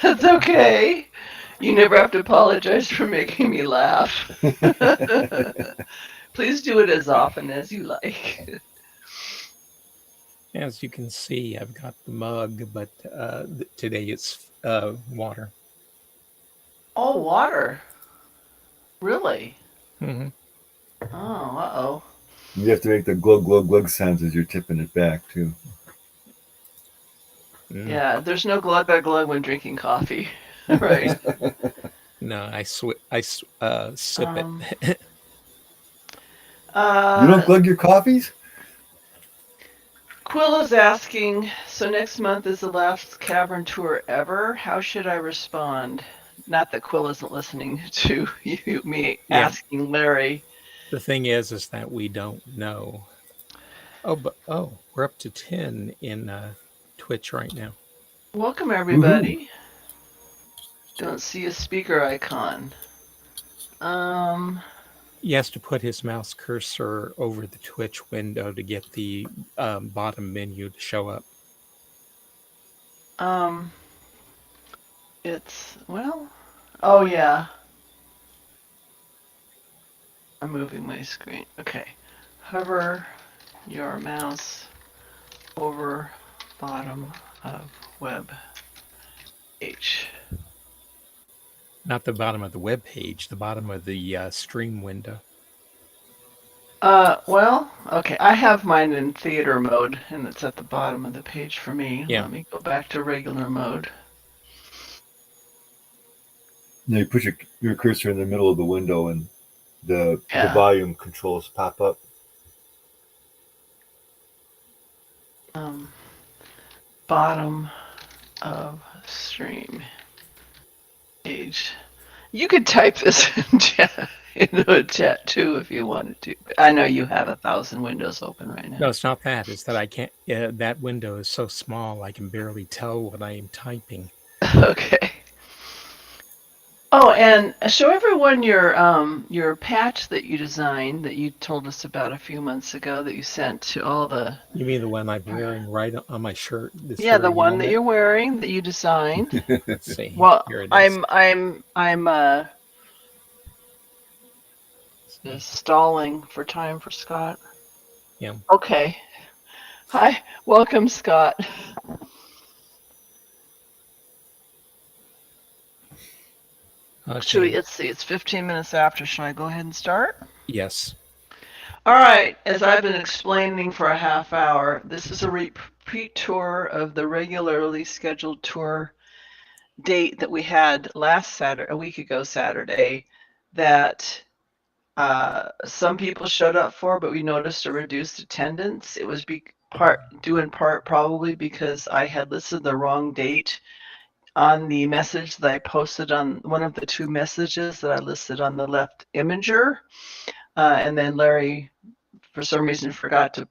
That's okay. You never have to apologize for making me laugh. Please do it as often as you like. As you can see, I've got the mug, but today it's water. Oh, water. Really? Mm-hmm. Oh, uh-oh. You have to make the glug glug glug sounds as you're tipping it back too. Yeah, there's no glug glug glug when drinking coffee. Right. No, I sip it. You don't glug your coffees? Quill is asking, so next month is the last cavern tour ever. How should I respond? Not that Quill isn't listening to me asking Larry. The thing is that we don't know. Oh, we're up to 10 in Twitch right now. Welcome, everybody. Don't see a speaker icon. He has to put his mouse cursor over the Twitch window to get the bottom menu to show up. It's, well, oh yeah. I'm moving my screen. Okay. Hover your mouse over bottom of web page. Not the bottom of the web page, the bottom of the stream window. Well, okay. I have mine in theater mode, and it's at the bottom of the page for me. Yeah. Let me go back to regular mode. Now you put your cursor in the middle of the window, and the volume controls pop up. Bottom of stream page. You could type this into a chat too if you wanted to. I know you have 1,000 windows open right now. No, it's not that. It's that I can't. That window is so small I can barely tell what I am typing. Okay. Oh, and show everyone your patch that you designed that you told us about a few months ago that you sent to all the. You mean the one I'm wearing right on my shirt? Yeah, the one that you're wearing that you designed. Let's see. Well, here it is. I'm stalling for time for Scott. Yeah. Okay. Hi, welcome, Scott. Okay. Should we? Let's see. It's 15 minutes after. Should I go ahead and start? Yes. All right. As I've been explaining for a half hour, this is a repeat tour of the regularly scheduled tour date that we had last Saturday, a week ago Saturday, that some people showed up for, but we noticed a reduced attendance. It was due in part probably because I had listed the wrong date on the message that I posted on one of the two messages that I listed on the left imager. And then Larry, for some reason, forgot to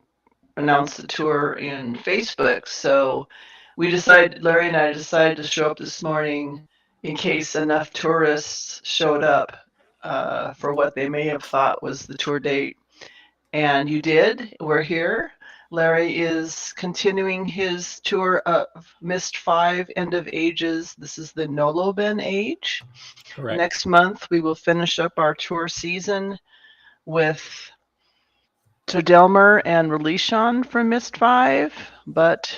announce the tour in Facebook. So Larry and I decided to show up this morning in case enough tourists showed up for what they may have thought was the tour date. And you did. We're here. Larry is continuing his tour of Myst 5 End of Ages. This is the Noloben age. Correct. Next month, we will finish up our tour season with Todelmer and Relishon from Myst 5. But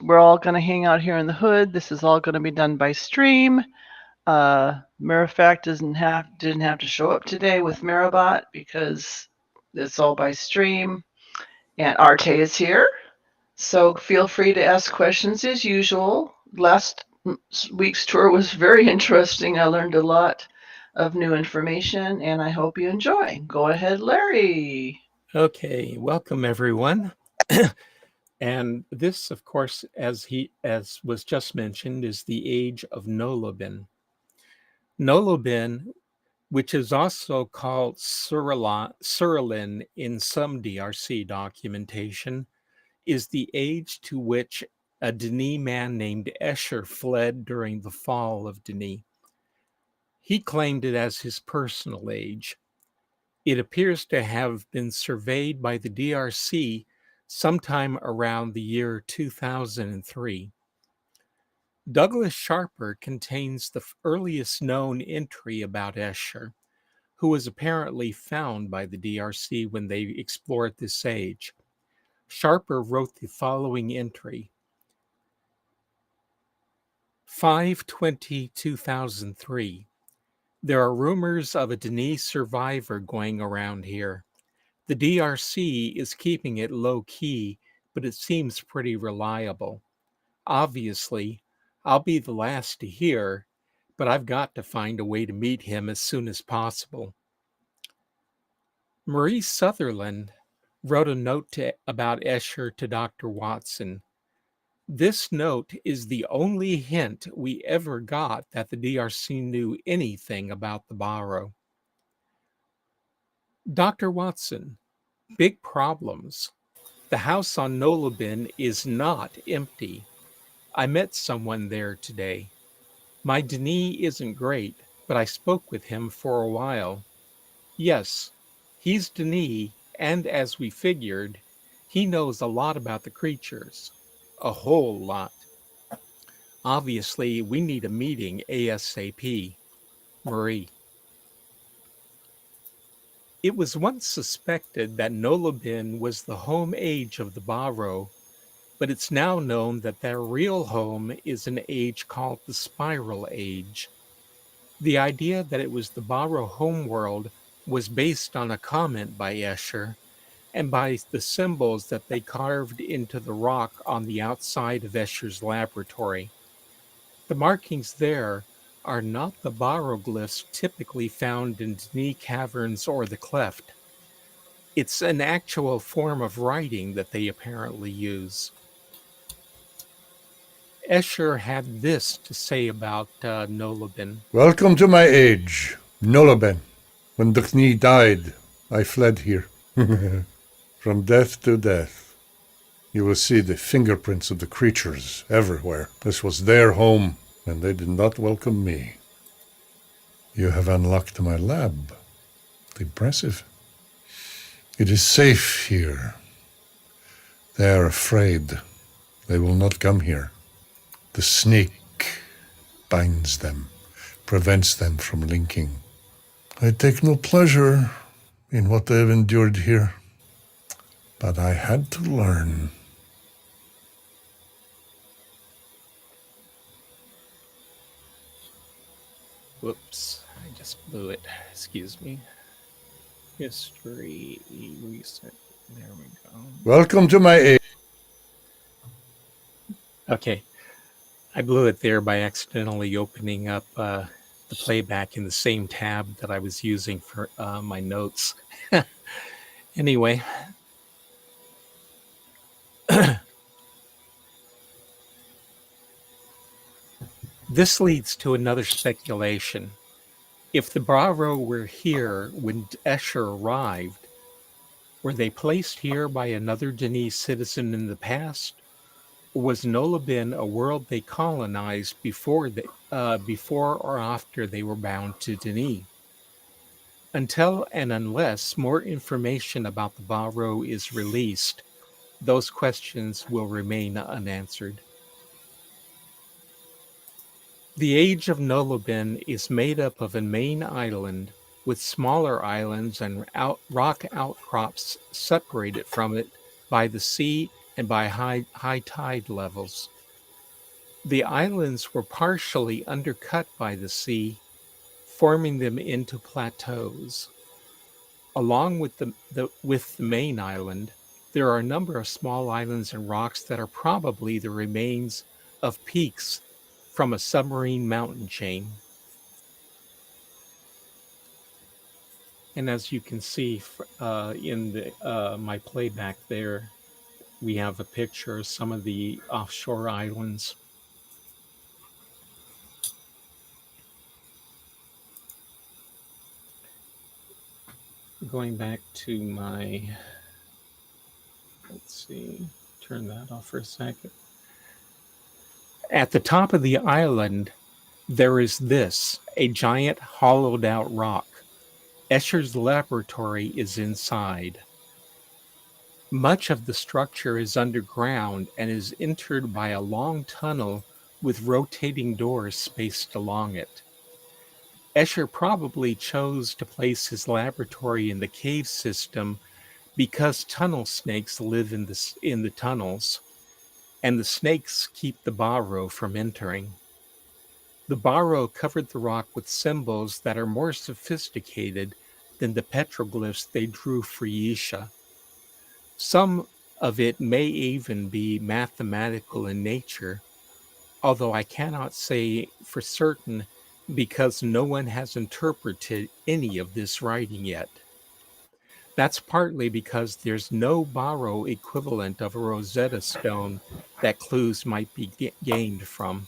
we're all going to hang out here in the hood. This is all going to be done by stream. Mirafact didn't have to show up today with Mirabot because it's all by stream. And Arte is here, so feel free to ask questions as usual. Last week's tour was very interesting. I learned a lot of new information, and I hope you enjoy. Go ahead, Larry. Okay, welcome everyone. And this, of course, as was just mentioned, is the age of Noloben. Noloben, which is also called Surilin in some DRC documentation, is the age to which a Denis man named Escher fled during the fall of Denis. He claimed it as his personal age. It appears to have been surveyed by the DRC sometime around the year 2003. Douglas Sharper contains the earliest known entry about Escher, who was apparently found by the DRC when they explored this age. Sharper wrote the following entry: 5/20/2003. There are rumors of a Denis survivor going around here. The DRC is keeping it low key, but it seems pretty reliable. Obviously, I'll be the last to hear, but I've got to find a way to meet him as soon as possible. Marie Sutherland wrote a note about Escher to Dr. Watson. This note is the only hint we ever got that the DRC knew anything about the Barrow. Dr. Watson, big problems. The house on Noloben is not empty. I met someone there today. My Denis isn't great, but I spoke with him for a while. Yes, he's Denis, and as we figured, he knows a lot about the creatures. A whole lot. Obviously, we need a meeting ASAP. Marie. It was once suspected that Noloben was the home age of the Barrow, but it's now known that their real home is an age called the Spiral Age. The idea that it was the Barrow homeworld was based on a comment by Escher and by the symbols that they carved into the rock on the outside of Escher's laboratory. The markings there are not the baroglyphs typically found in Denis caverns or the cleft. It's an actual form of writing that they apparently use. Escher had this to say about Noloben. Welcome to my age, Noloben. When Denis died, I fled here. From death to death. You will see the fingerprints of the creatures everywhere. This was their home, and they did not welcome me. You have unlocked my lab. Impressive. It is safe here. They are afraid. They will not come here. The snake binds them, prevents them from linking. I take no pleasure in what they have endured here, but I had to learn. Whoops, I just blew it. Excuse me. History, reset. There we go. Welcome to my age. Okay. I blew it there by accidentally opening up the playback in the same tab that I was using for my notes. Anyway, this leads to another speculation. If the Bravo were here when Escher arrived, were they placed here by another Denis citizen in the past? Or was Noloben a world they colonized before or after they were bound to Denis? Until and unless more information about the Barrow is released, those questions will remain unanswered. The age of Noloben is made up of a main island with smaller islands and rock outcrops separated from it by the sea and by high tide levels. The islands were partially undercut by the sea, forming them into plateaus. Along with the main island, there are a number of small islands and rocks that are probably the remains of peaks from a submarine mountain chain. And as you can see in my playback there, we have a picture of some of the offshore islands. Going back to my, let's see, turn that off for a second. At the top of the island, there is this, a giant hollowed out rock. Escher's laboratory is inside. Much of the structure is underground and is entered by a long tunnel with rotating doors spaced along it. Escher probably chose to place his laboratory in the cave system because tunnel snakes live in the tunnels, and the snakes keep the Barrow from entering. The Barrow covered the rock with symbols that are more sophisticated than the petroglyphs they drew for Yisha. Some of it may even be mathematical in nature, although I cannot say for certain because no one has interpreted any of this writing yet. That's partly because there's no Barrow equivalent of a Rosetta Stone that clues might be gained from.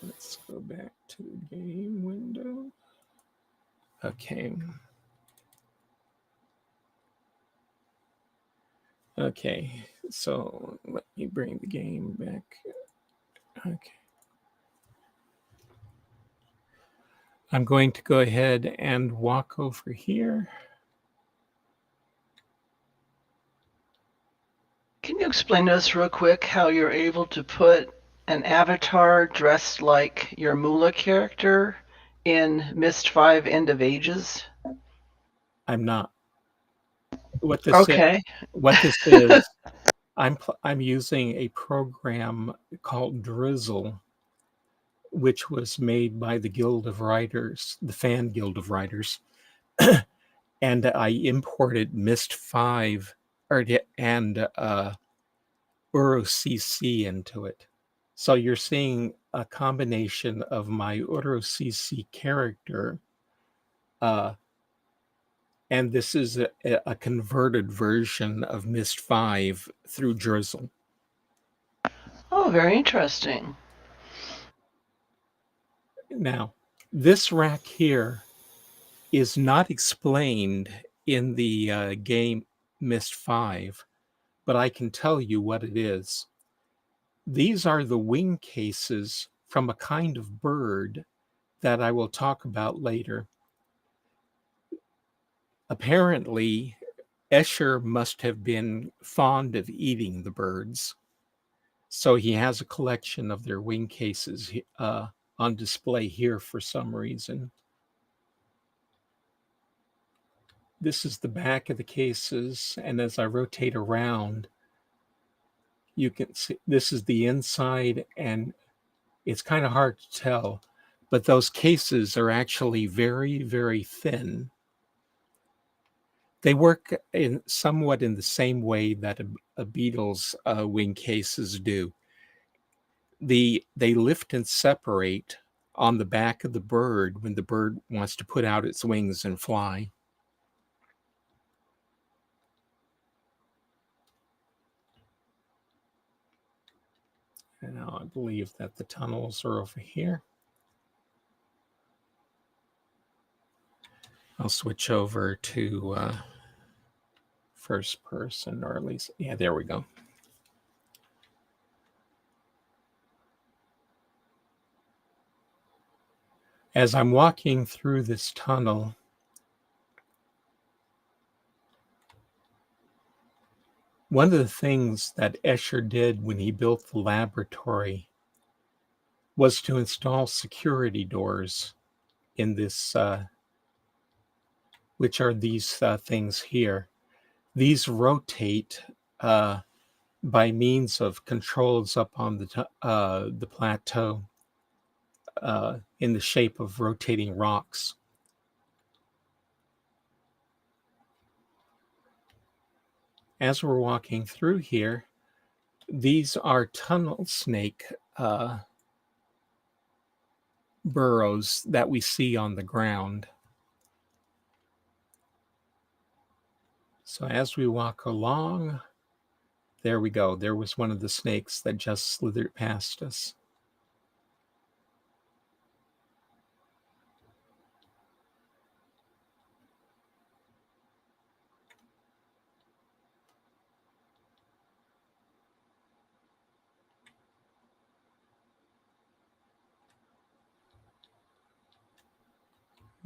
Let's go back to the game window. Okay. Okay, so let me bring the game back. Okay. I'm going to go ahead and walk over here. Can you explain to us real quick how you're able to put an avatar dressed like your Mula character in Myst 5 End of Ages? I'm not. What Okay. this is, I'm using a program called Drizzle, which was made by the Guild of Writers, the Fan Guild of Writers, and I imported Myst 5 and UroCC into it. So you're seeing a combination of my UroCC character, and this is a converted version of Myst 5 through Drizzle. Oh, very interesting. Now, this rack here is not explained in the game Myst 5, but I can tell you what it is. These are the wing cases from a kind of bird that I will talk about later. Apparently, Escher must have been fond of eating the birds, so he has a collection of their wing cases on display here for some reason. This is the back of the cases, and as I rotate around, you can see this is the inside, and it's kind of hard to tell, but those cases are actually very, very thin. They work in somewhat in the same way that a beetle's wing cases do. they lift and separate on the back of the bird when the bird wants to put out its wings and fly. And now I believe that the tunnels are over here. I'll switch over to first person, or at least, yeah, there we go. As I'm walking through this tunnel, one of the things that Escher did when he built the laboratory was to install security doors in this, which are these things here. These rotate by means of controls up on the plateau in the shape of rotating rocks. As we're walking through here, these are tunnel snake burrows that we see on the ground. So as we walk along, there we go. There was one of the snakes that just slithered past us.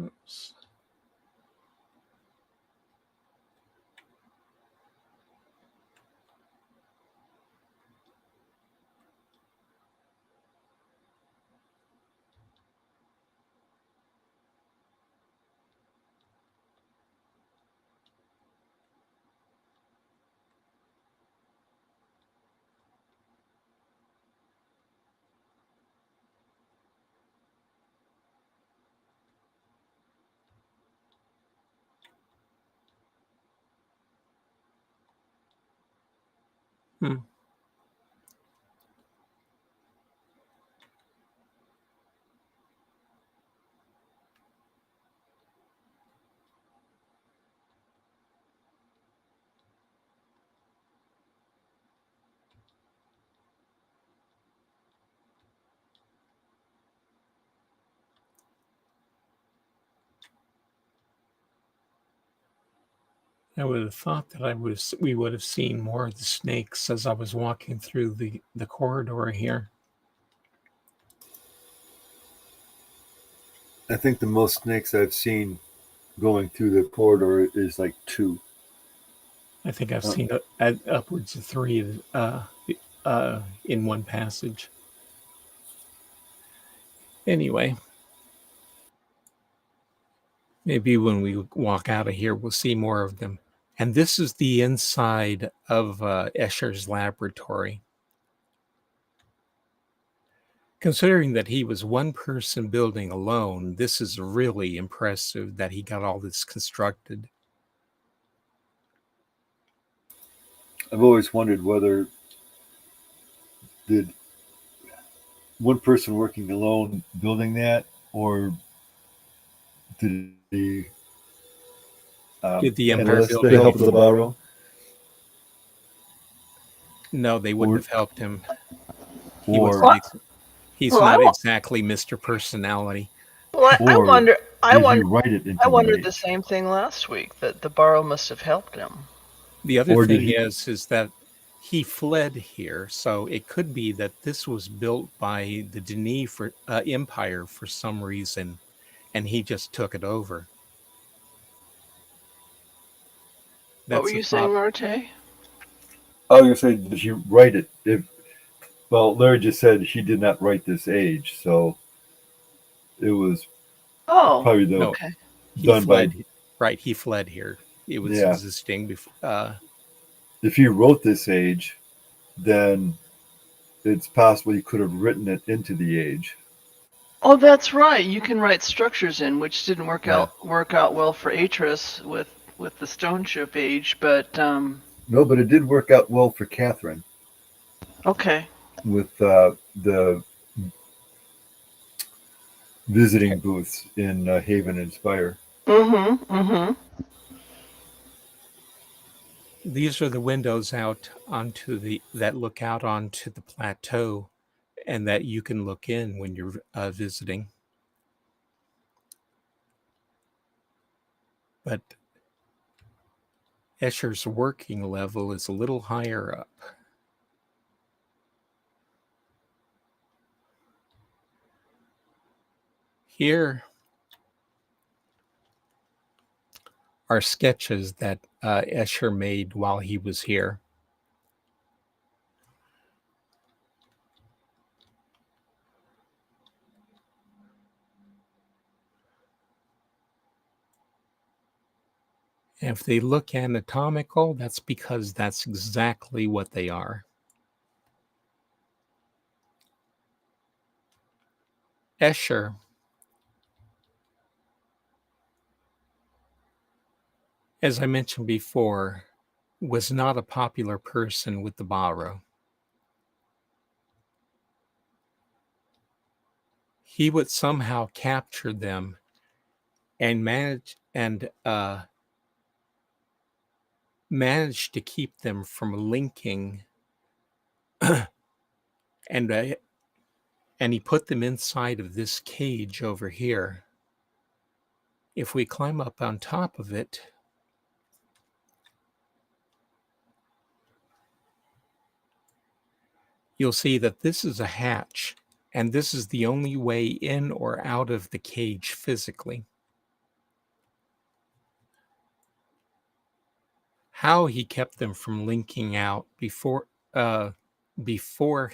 Oops. Hmm. I would have thought that we would have seen more of the snakes as I was walking through the corridor here. I think the most snakes I've seen going through the corridor is like 2. I think I've seen upwards of 3 in one passage. Anyway, maybe when we walk out of here, we'll see more of them. And this is the inside of Escher's laboratory. Considering that he was one person building alone, this is really impressive that he got all this constructed. I've always wondered whether did one person working alone building that, or did the Did the Empire enlist build the it? help of the Barrow? No, they wouldn't Or- have helped him. Or He's Well, not exactly Mr. Personality. Well, I or wonder. I did he wonder. write it into I the wondered the age? same thing last week. That the Barrow must have helped him. The other Or did thing he? is that he fled here, so it could be that this was built by the Denis Empire for some reason, and he just took it over. What were That's a you saying, thought. Marte? I was gonna say, did he write it? Well, Larry just said he did not write this age, so it was Oh, probably No, okay. he done by. fled. Right, he fled here. It was Yeah. existing before. If he wrote this age, then it's possible he could have written it into the age. Oh, that's right. You can write structures in, which didn't work Yeah. out well for Atris with the stone ship age, but No, but it did work out well for Catherine. okay. with the visiting booths in Haven and Spire. Mm-hmm. Mm-hmm. These are the windows out onto the that look out onto the plateau, and that you can look in when you're visiting. But Escher's working level is a little higher up. Here are sketches that Escher made while he was here. And if they look anatomical, that's because that's exactly what they are. Escher as I mentioned before, was not a popular person with the Baro. He would somehow capture them and manage to keep them from linking, and uh, and he put them inside of this cage over here. If we climb up on top of it, you'll see that this is a hatch, and this is the only way in or out of the cage physically. How he kept them from linking out uh, before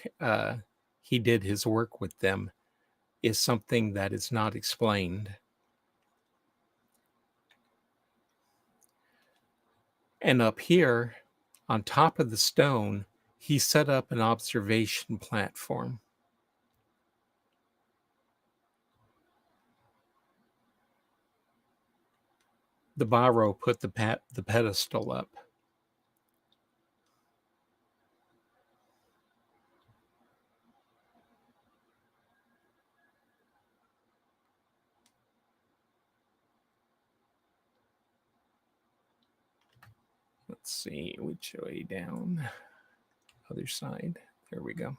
he did his work with them is something that is not explained. And up here, on top of the stone, he set up an observation platform. The Baro put the pedestal up. Let's see which way down. Other side. There we go.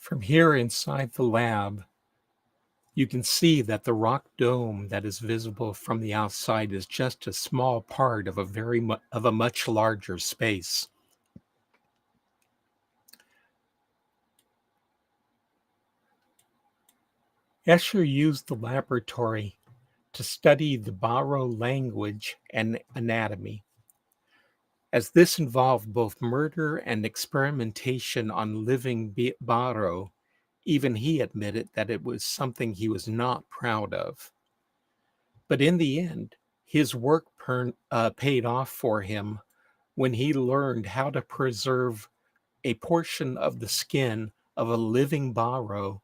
From here inside the lab, you can see that the rock dome that is visible from the outside is just a small part of a much larger space. Escher used the laboratory to study the Baro language and anatomy, as this involved both murder and experimentation on living Baro. Even he admitted that it was something he was not proud of. But in the end, his work paid off for him when he learned how to preserve a portion of the skin of a living Baro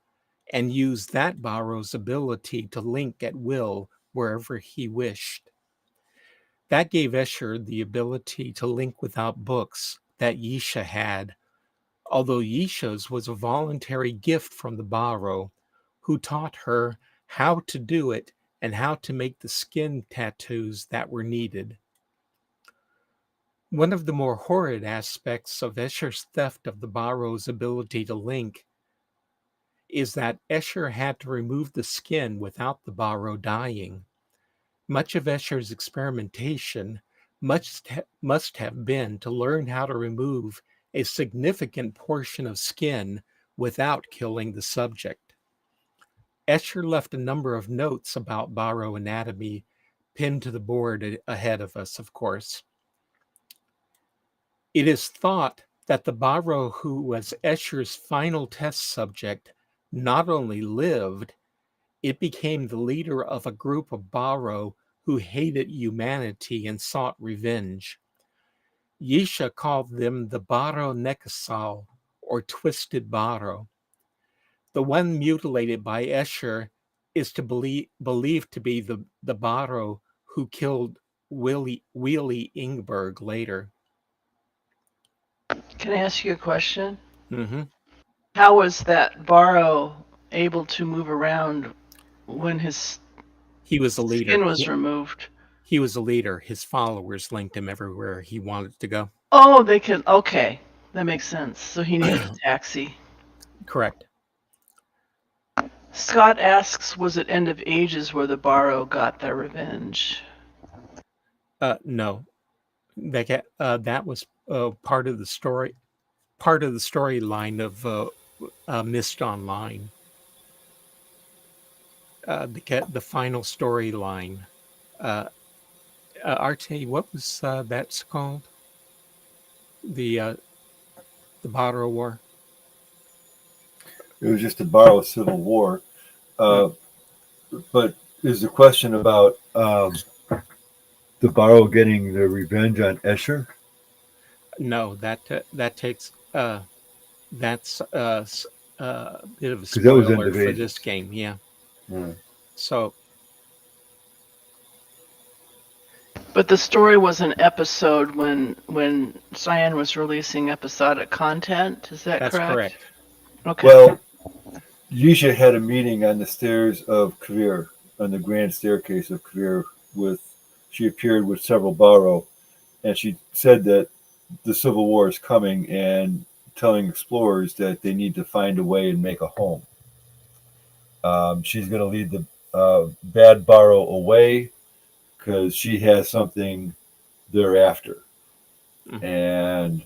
and use that Baro's ability to link at will wherever he wished. That gave Escher the ability to link without books that Yisha had, although Yisha's was a voluntary gift from the Baro, who taught her how to do it and how to make the skin tattoos that were needed. One of the more horrid aspects of Escher's theft of the Baro's ability to link is that Escher had to remove the skin without the Baro dying. Much of Escher's experimentation must have been to learn how to remove a significant portion of skin without killing the subject. Escher left a number of notes about Baro anatomy, pinned to the board ahead of us, of course. It is thought that the Baro who was Escher's final test subject not only lived, it became the leader of a group of Baro who hated humanity and sought revenge. Yisha called them the Baro Nekasal, or Twisted Baro. The one mutilated by Escher is believed to be the Baro who killed Wheelie Ingberg later. Can I ask you a question? Mm-hmm. How was that Barrow able to move around when his He was a leader. skin was removed? He was a leader. His followers linked him everywhere he wanted to go. Oh, they could. Okay, that makes sense. So he needed a taxi. Correct. Scott asks, was it End of Ages where the Barrow got their revenge? No, that was part of the story. Part of the storyline of Myst Online. The final storyline. Arte, what was that's called? The Bottle War. It was just to borrow a civil war. But is the question about the Barrow getting the revenge on Escher? No, that takes that's a bit of a Because that was End spoiler of for this Ages. game. Yeah. Yeah. So But the story was an episode when Cyan was releasing episodic content. Is that that's correct? correct. Okay. Well, Yisha had a meeting on the stairs of Kavir, on the grand staircase of Kavir. She appeared with several Barrow, and she said that the Civil War is coming, and telling explorers that they need to find a way and make a home. She's going to lead the bad Barrow away because she has something thereafter, Mhm. and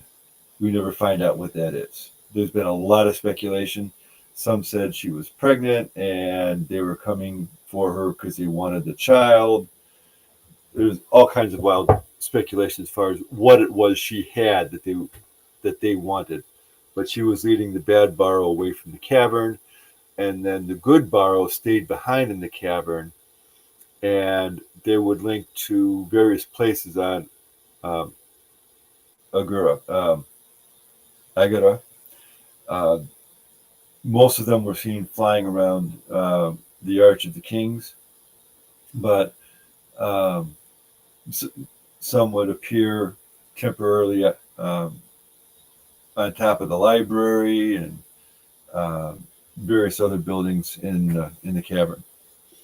we never find out what that is. There's been a lot of speculation. Some said she was pregnant and they were coming for her because they wanted the child. There's all kinds of wild speculation as far as what it was she had that they wanted. But she was leading the bad Barrow away from the cavern, and then the good Barrow stayed behind in the cavern, and they would link to various places on um, Agura, Agara. Uh, Most of them were seen flying around the Arch of the Kings, but um, some would appear temporarily on top of the library and various other buildings in the cavern.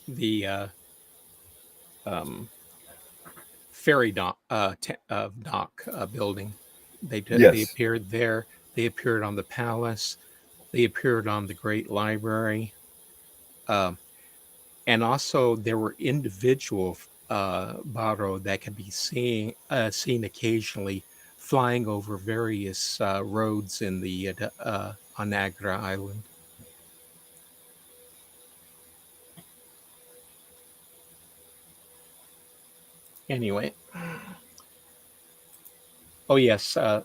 The um, ferry dock building. They Yes, appeared there. They appeared on the palace. They appeared on the Great Library. Um, and also there were individual Baro that can be seen occasionally flying over various roads in the on Agra Island. Anyway, oh yes, the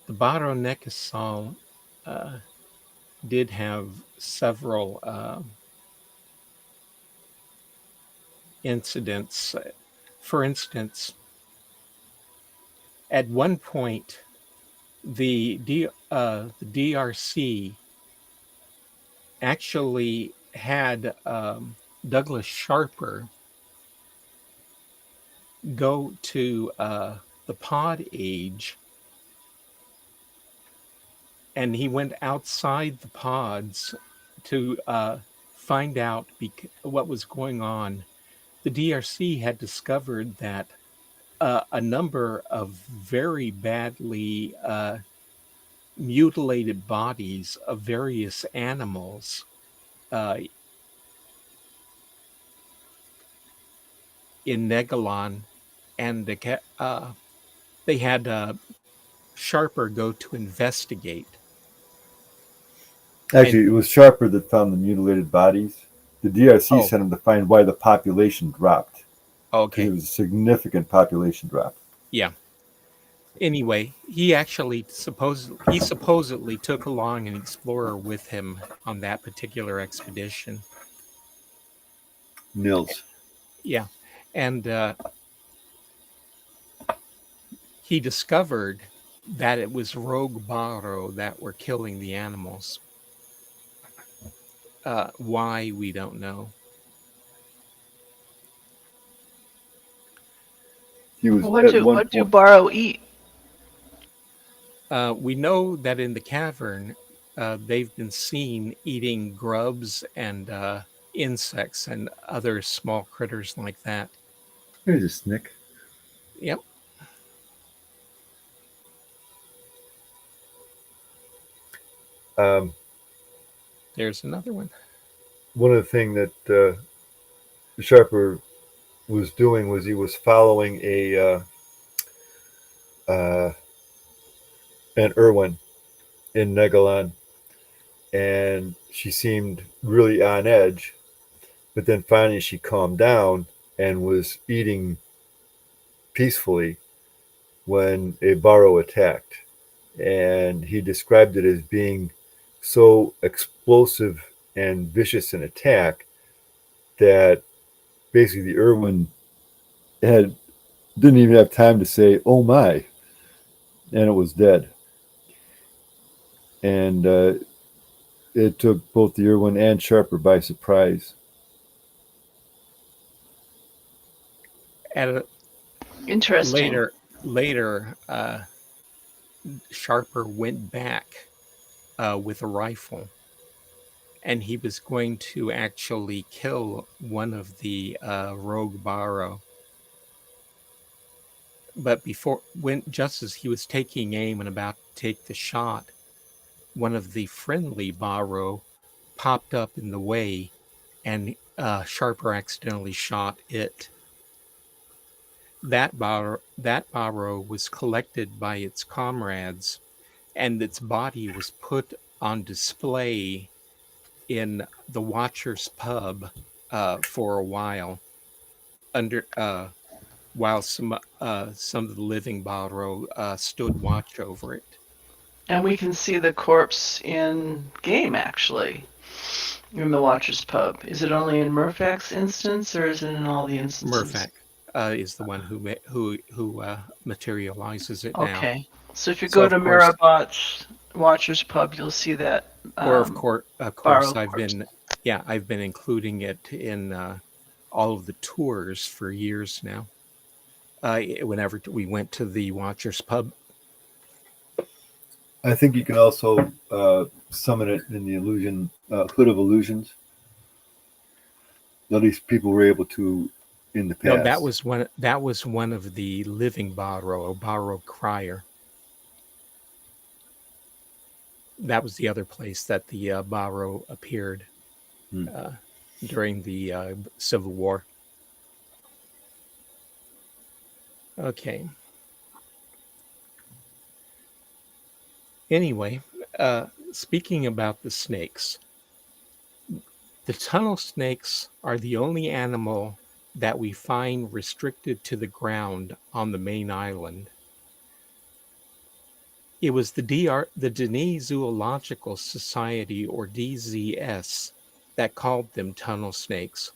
Baro Nekasal uh, did have several incidents. For instance, at one point, the DRC actually had Douglas Sharper go to the pod age, and he went outside the pods to find out what was going on. The DRC had discovered that a number of very badly mutilated bodies of various animals uh, in Negalon, and they had Sharper go to investigate. And actually, it was Sharper that found the mutilated bodies. The DRC oh, sent him to find why the population dropped. because it Okay. was a significant population drop. Yeah. Anyway, he supposedly took along an explorer with him on that particular expedition. Nils. Yeah. And he discovered that it was rogue Baro that were killing the animals. Why, we don't know. He was What at do one what do point. Borrow eat? We know that in the cavern, they've been seen eating grubs and insects and other small critters like that. There's a snick. Yep, Um, there's another one. one of the things that Sharper was doing was he was following uh, an Irwin in Negalon, and she seemed really on edge. But then finally, she calmed down and was eating peacefully when a Barrow attacked. And he described it as being so explosive and vicious an attack that basically the Irwin had didn't even have time to say "oh my," and it was dead. And it took both the Irwin and Sharper by surprise. At a, Interesting. later, Sharper went back with a rifle, and he was going to actually kill one of the rogue Barrow. But just as he was taking aim and about to take the shot, one of the friendly Barrow popped up in the way, and Sharper accidentally shot it. That Barrow was collected by its comrades, and its body was put on display in the Watcher's pub for a while, under while some of the living Barrow stood watch over it. And we can see the corpse in game, actually, in the Watcher's Pub. Is it only in Murphac's instance, or is it in all the instances? Murphac is the one who materializes it now. Okay. So if you So go of to course, Mirabot's Watcher's Pub, you'll see that or of course, Barrow I've corpse. been I've been including it in all of the tours for years now. Whenever we went to the Watcher's Pub, I think you can also summon it in the illusion Hood of Illusions. At least people were able to in the no, past. that was one of the living Barrow, Barrow Crier. That was the other place that the Barrow appeared Hmm. during the Civil War. Okay. Anyway, speaking about the snakes, the tunnel snakes are the only animal that we find restricted to the ground on the main island. It was the Denis Zoological Society, or DZS, that called them tunnel snakes,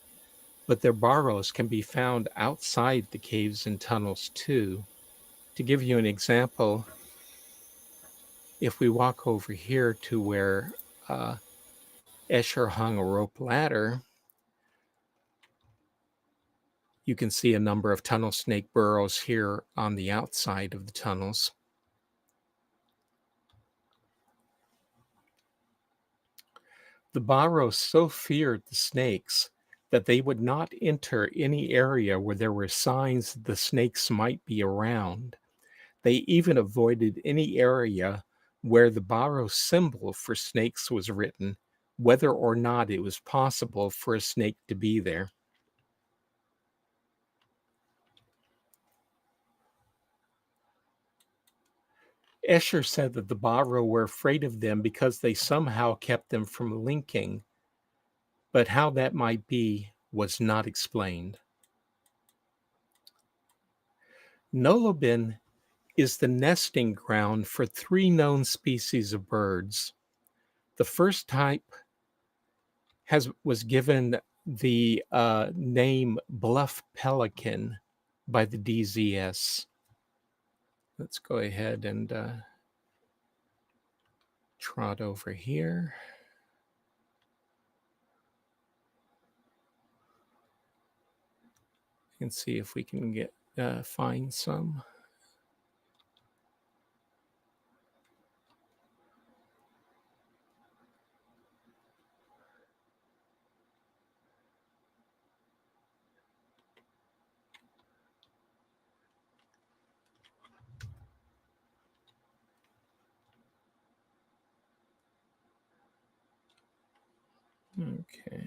but their burrows can be found outside the caves and tunnels too. To give you an example, if we walk over here to where uh, Escher hung a rope ladder, you can see a number of tunnel snake burrows here on the outside of the tunnels. The burrows so feared the snakes that they would not enter any area where there were signs that the snakes might be around. They even avoided any area where the burrow symbol for snakes was written, whether or not it was possible for a snake to be there. Escher said that the Barrow were afraid of them because they somehow kept them from linking, but how that might be was not explained. Noloben is the nesting ground for 3 known species of birds. The first type was given the name bluff pelican by the DZS. Let's go ahead and trot over here. And see if we can get find some. Okay.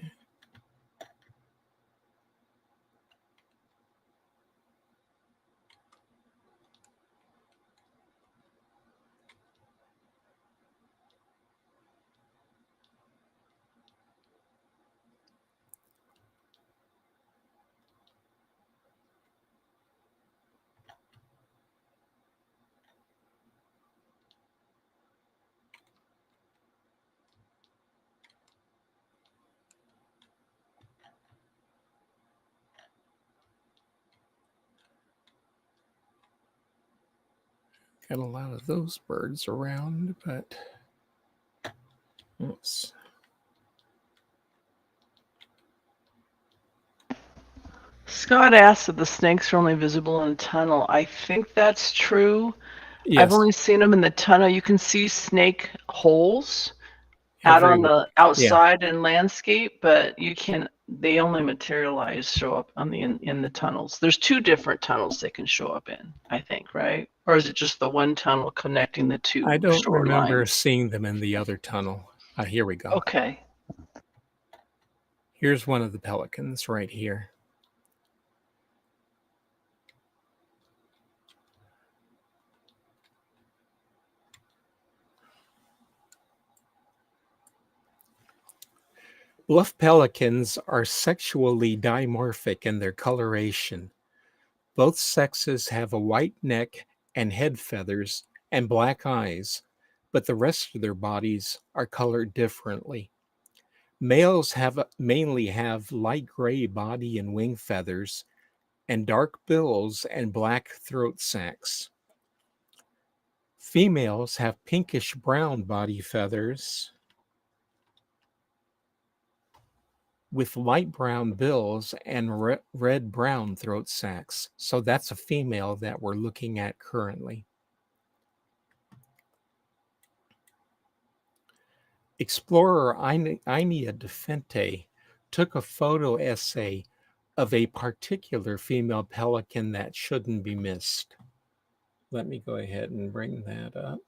Got a lot of those birds around, but oops. Scott asked if the snakes are only visible in a tunnel. I think that's true. I've Yes, only seen them in the tunnel. You can see snake holes out on everywhere. the Yeah, outside in landscape, but you can they only show up on in the tunnels. There's 2 different tunnels they can show up in, I think, right? Or is it just the one tunnel connecting the I 2 don't remember shorelines? seeing them in the other tunnel. Here we go. Okay. Here's one of the pelicans right here. Bluff pelicans are sexually dimorphic in their coloration. Both sexes have a white neck and head feathers and black eyes, but the rest of their bodies are colored differently. Males mainly have light gray body and wing feathers and dark bills and black throat sacs. Females have pinkish brown body feathers with light brown bills and red brown throat sacs. So that's a female that we're looking at currently. Explorer Inia Defente took a photo essay of a particular female pelican that shouldn't be missed. Let me go ahead and bring that up.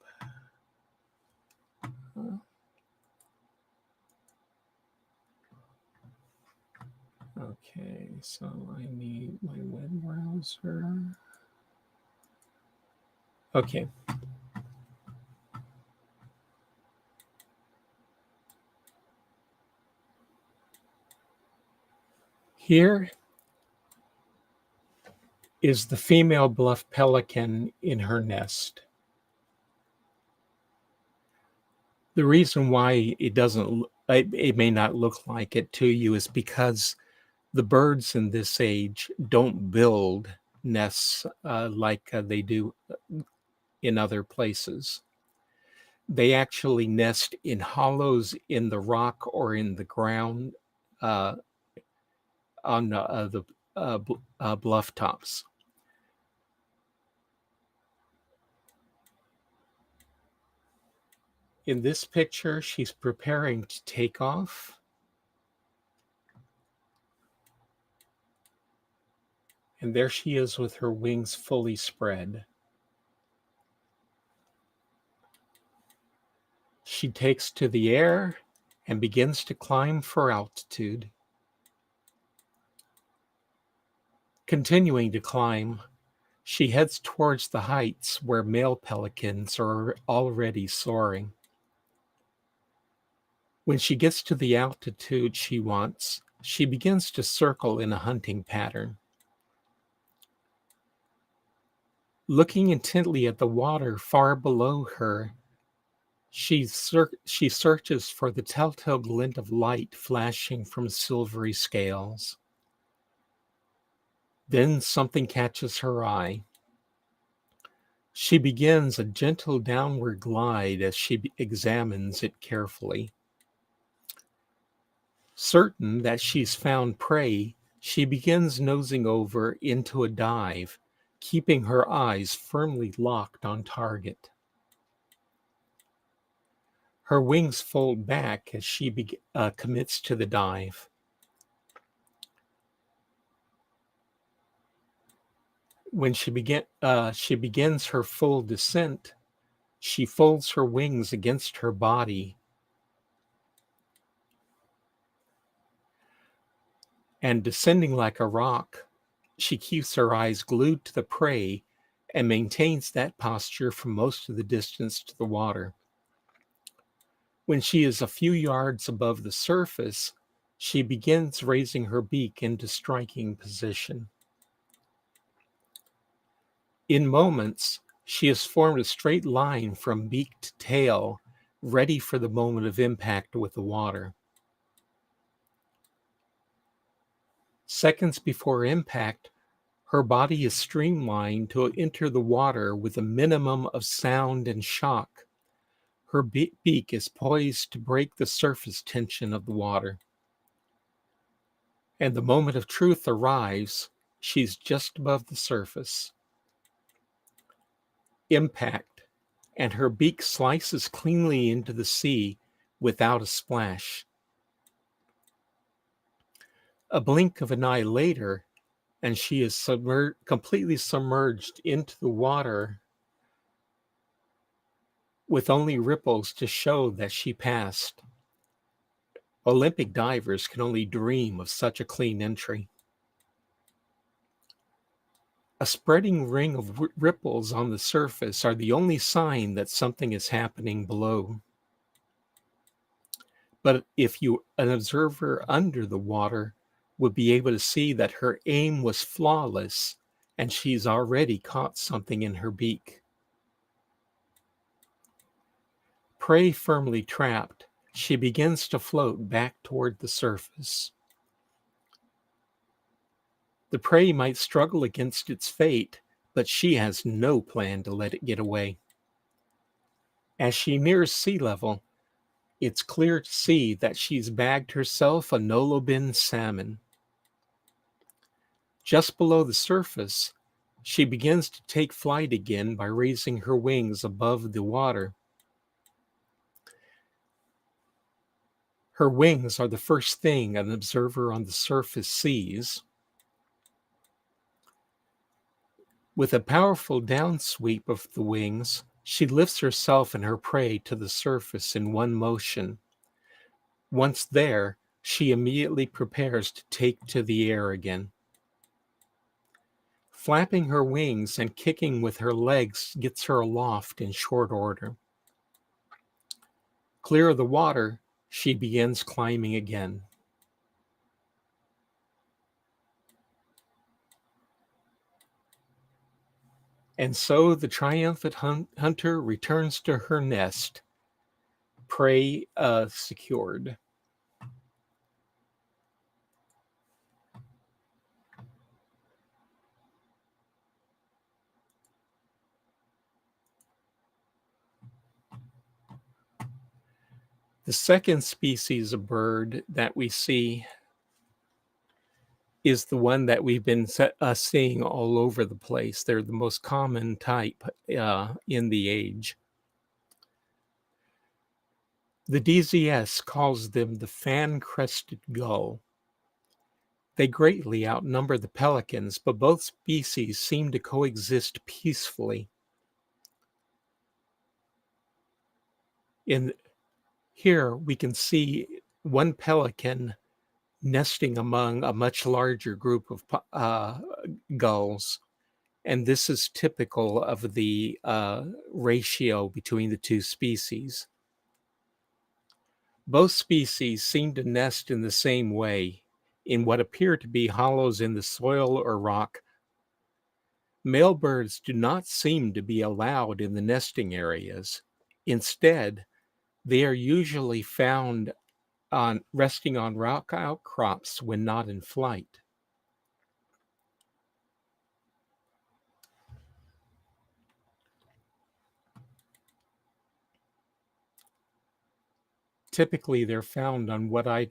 Okay, so I need my web browser. Okay. Here is the female bluff pelican in her nest. The reason why it may not look like it to you is because the birds in this age don't build nests like they do in other places. They actually nest in hollows in the rock or in the ground on the bluff tops. In this picture, she's preparing to take off. And there she is with her wings fully spread. She takes to the air and begins to climb for altitude. Continuing to climb, she heads towards the heights where male pelicans are already soaring. When she gets to the altitude she wants, she begins to circle in a hunting pattern. Looking intently at the water far below her, she searches for the telltale glint of light flashing from silvery scales. Then something catches her eye. She begins a gentle downward glide as she examines it carefully. Certain that she's found prey, she begins nosing over into a dive, keeping her eyes firmly locked on target. Her wings fold back as she commits to the dive. When she begins her full descent, she folds her wings against her body and, descending like a rock, she keeps her eyes glued to the prey and maintains that posture for most of the distance to the water. When she is a few yards above the surface, she begins raising her beak into striking position. In moments, she has formed a straight line from beak to tail, ready for the moment of impact with the water. Seconds before impact, her body is streamlined to enter the water with a minimum of sound and shock. Her beak is poised to break the surface tension of the water. And the moment of truth arrives. She's just above the surface. Impact, and her beak slices cleanly into the sea without a splash. A blink of an eye later, and she is completely submerged into the water with only ripples to show that she passed. Olympic divers can only dream of such a clean entry. A spreading ring of ripples on the surface are the only sign that something is happening below. But if an observer under the water would be able to see that her aim was flawless and she's already caught something in her beak. Prey firmly trapped, she begins to float back toward the surface. The prey might struggle against its fate, but she has no plan to let it get away. As she nears sea level, it's clear to see that she's bagged herself a Noloben salmon. Just below the surface, she begins to take flight again by raising her wings above the water. Her wings are the first thing an observer on the surface sees. With a powerful downsweep of the wings, she lifts herself and her prey to the surface in one motion. Once there, she immediately prepares to take to the air again. Flapping her wings and kicking with her legs gets her aloft in short order. Clear of the water, she begins climbing again. And so the triumphant hunter returns to her nest, prey secured. The second species of bird that we see is the one that we've been seeing all over the place. They're the most common type in the age. The DZS calls them the fan-crested gull. They greatly outnumber the pelicans, but both species seem to coexist peacefully. Here we can see one pelican nesting among a much larger group of gulls. And this is typical of the ratio between the two species. Both species seem to nest in the same way, in what appear to be hollows in the soil or rock, Male birds do not seem to be allowed in the nesting areas. Instead, they are usually found resting on rock outcrops when not in flight. Typically, they're found on what I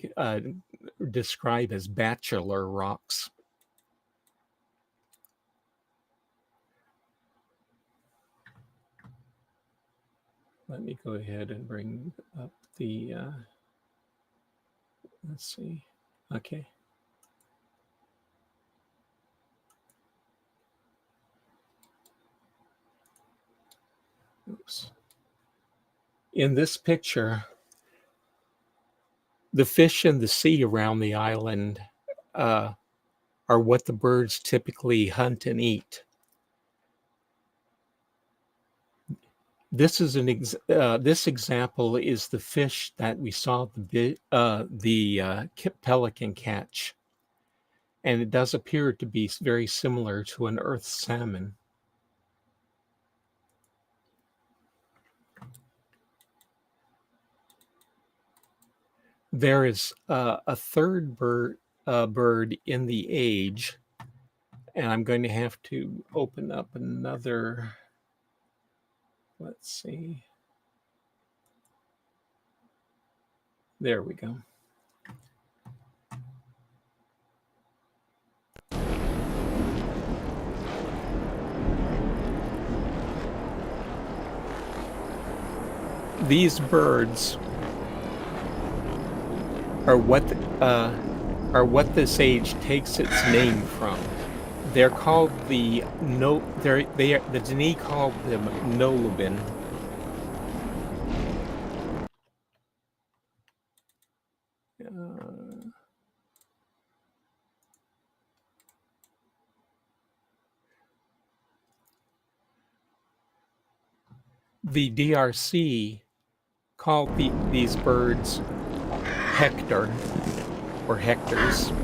describe as bachelor rocks. Let me go ahead and bring up the, let's see, okay. Oops. In this picture, the fish in the sea around the island are what the birds typically hunt and eat. This is this example is the fish that we saw the pelican catch, and it does appear to be very similar to an earth salmon. There is a third bird in the age, and I'm going to have to open up another. Let's see. There we go. These birds are what this age takes its name from. They're called the Denis called them Noloben. The DRC called these birds Hector or Hectors.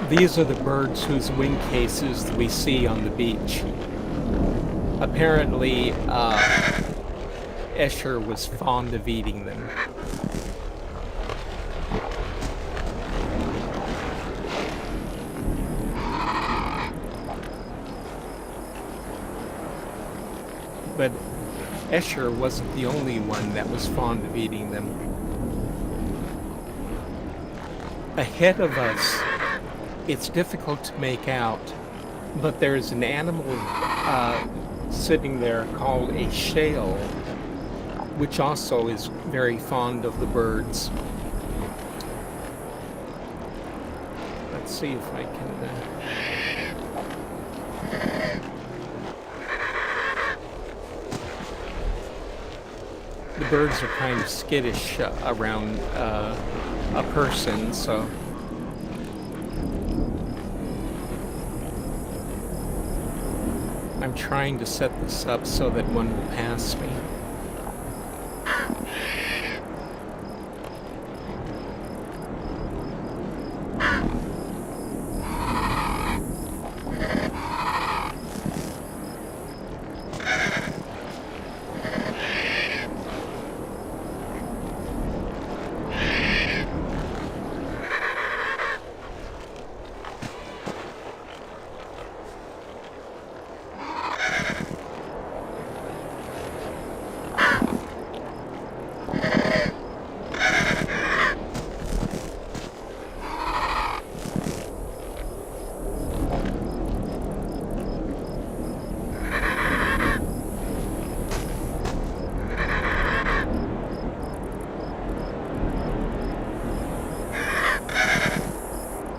These are the birds whose wing cases we see on the beach. Apparently, Escher was fond of eating them. But Escher wasn't the only one that was fond of eating them. Ahead of us, it's difficult to make out, but there's an animal sitting there called a shale, which also is very fond of the birds. Let's see if I can... The birds are kind of skittish around a person, so... I'm trying to set this up so that one will pass me.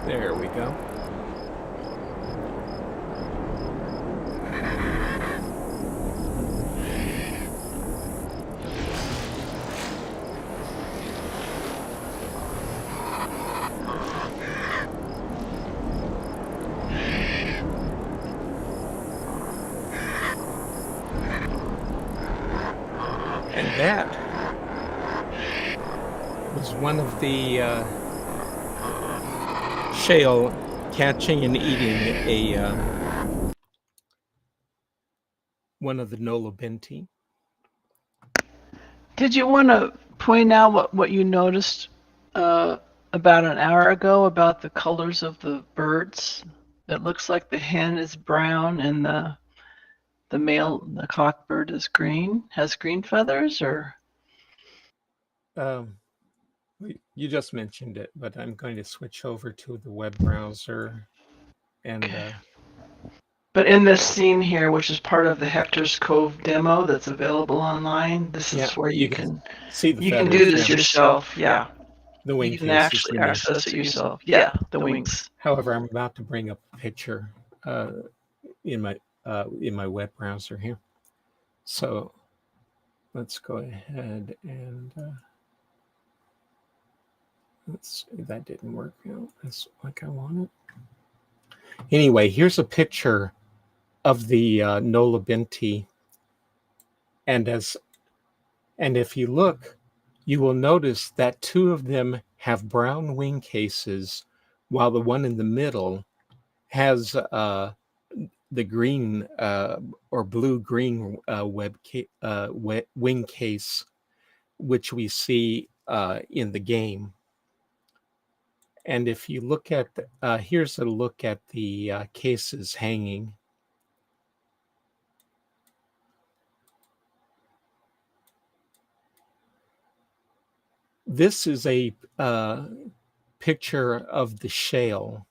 There we go. And that was one of the shale catching and eating a one of the Nolobenti. Did you want to point out what you noticed uh, about an hour ago about the colors of the birds? It looks like the hen is brown and the male, the cockbird, is green. Has green feathers, or Um, you just mentioned it, but I'm going to switch over to the web browser and okay. But in this scene here, which is part of the Hector's Cove demo that's available online, this yeah, is where you you can can see the you can do feathers. this Yeah, yourself. Yeah, the wing you can cases. actually You mean? access it yourself. Yeah, the wings. However, I'm about to bring up a picture uh, in my web browser here. So let's go ahead and let's see. That didn't work out as like I wanted. Anyway, here's a picture of the Nolobenti, and as and if you look, you will notice that two of them have brown wing cases, while the one in the middle has the green or blue green wing case, which we see in the game. And if you look at here's a look at the cases hanging. This is a picture of the shale,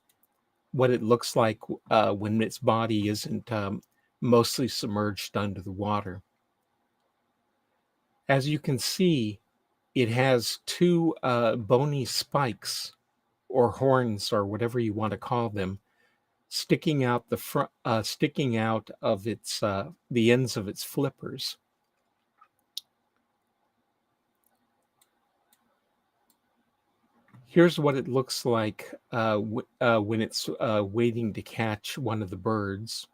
what it looks like when its body isn't mostly submerged under the water. As you can see, it has two bony spikes or horns or whatever you want to call them, sticking out the front, sticking out of its the ends of its flippers. Here's what it looks like when it's waiting to catch one of the birds.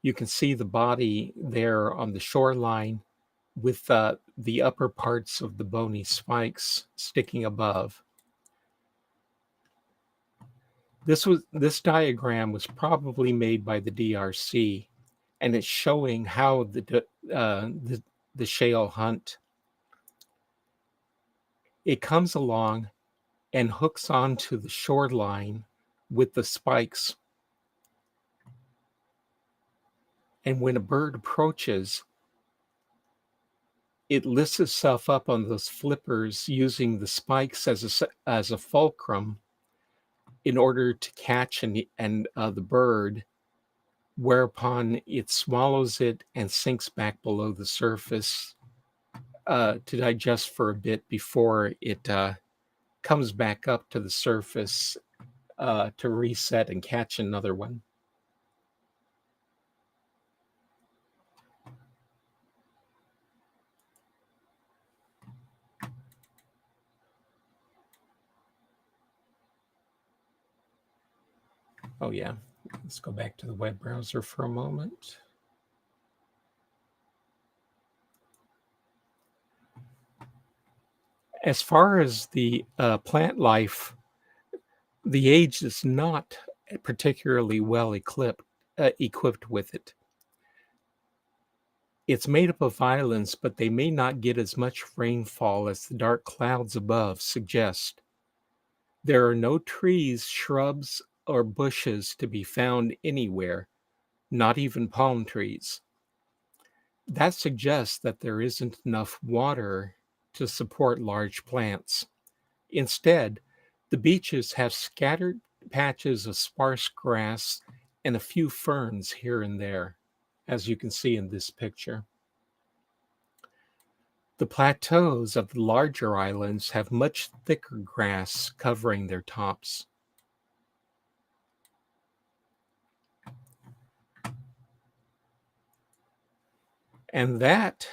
You can see the body there on the shoreline with the upper parts of the bony spikes sticking above. This diagram was probably made by the DRC, and it's showing how the shale hunt. It comes along and hooks onto the shoreline with the spikes. And when a bird approaches, it lifts itself up on those flippers using the spikes as a fulcrum in order to catch the bird, whereupon it swallows it and sinks back below the surface to digest for a bit before it comes back up to the surface to reset and catch another one. Oh, yeah. Let's go back to the web browser for a moment. As far as the plant life, the age is not particularly well equipped with it. It's made up of islands, but they may not get as much rainfall as the dark clouds above suggest. There are no trees, shrubs, or bushes to be found anywhere, not even palm trees. That suggests that there isn't enough water to support large plants. Instead, the beaches have scattered patches of sparse grass and a few ferns here and there, as you can see in this picture. The plateaus of the larger islands have much thicker grass covering their tops. And that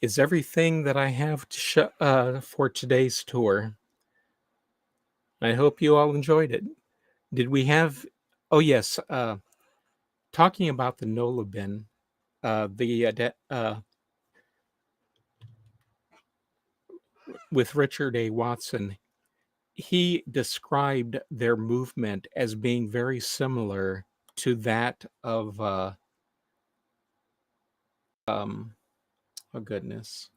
is everything that I have to for today's tour. I hope you all enjoyed it. Did we have? Oh yes, talking about the Noloben, the with Richard A. Watson, he described their movement as being very similar to that of um oh goodness,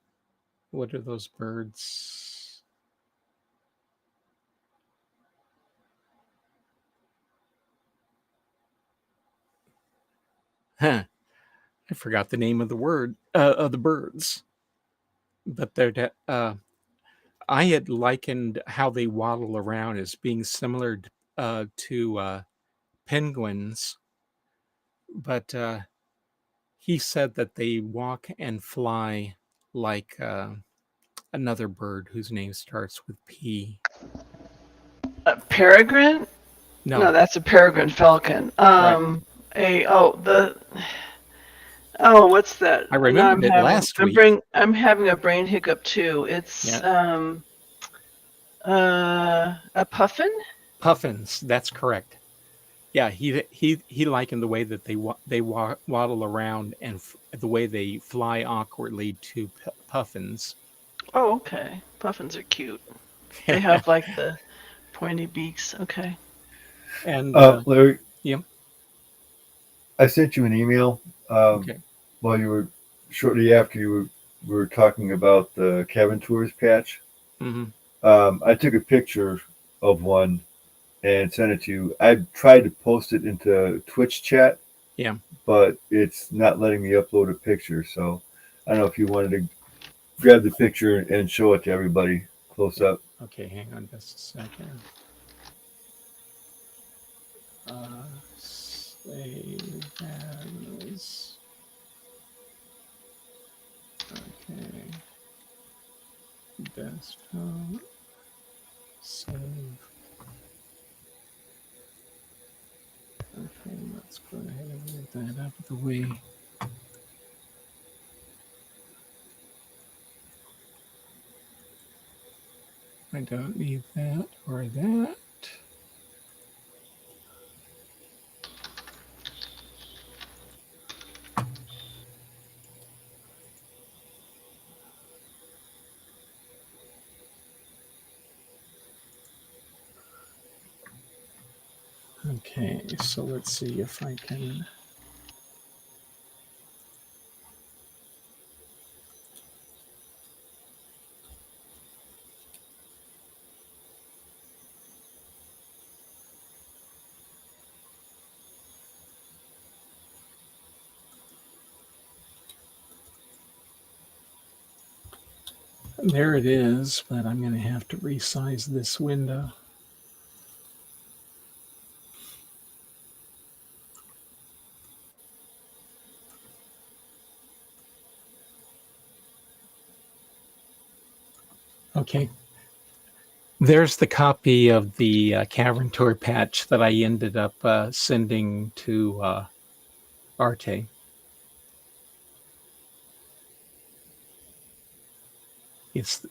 what are those birds? Huh, I forgot the name of the word of the birds, but I had likened how they waddle around as being similar to penguins, but he said that they walk and fly like another bird whose name starts with P. Peregrine? No, No, that's a peregrine falcon. right. What's that? I Now remembered it last week. I'm having a brain hiccup too. It's Yeah, a puffin. puffins. That's correct. Yeah, he likened the way that waddle around and the way they fly awkwardly to puffins. Oh, okay. Puffins are cute. They have like the pointy beaks. Okay. And Larry, yeah, I sent you an email okay. while you were shortly after were talking about the cabin tours patch. Hmm. I took a picture of one and sent it to you. I tried to post it into Twitch chat, Yeah. but it's not letting me upload a picture. So I don't know if you wanted to grab the picture and show it to everybody close Yeah. up. Okay, hang on just a second. Save as. Okay. Desktop. Save. Okay, let's go ahead and get that out of the way. I don't need that or that. Okay, so let's see if I can. There it is, but I'm going to have to resize this window. Okay. There's the copy of the Cavern Tour patch that I ended up sending to Arte. It's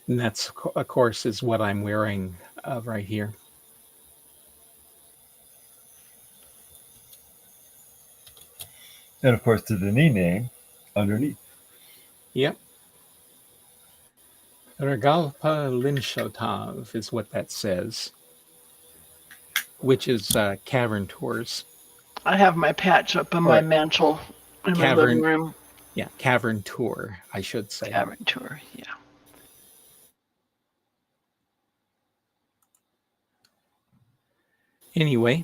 and that's of course is what I'm wearing right here. And of course, the Denis name underneath. Yep. Regalpa Linshotov is what that says, which is Cavern Tours. I have my patch up on my Or mantle in my living Cavern, room. yeah, Cavern Tour, I should say. Cabin tour. Yeah. Anyway,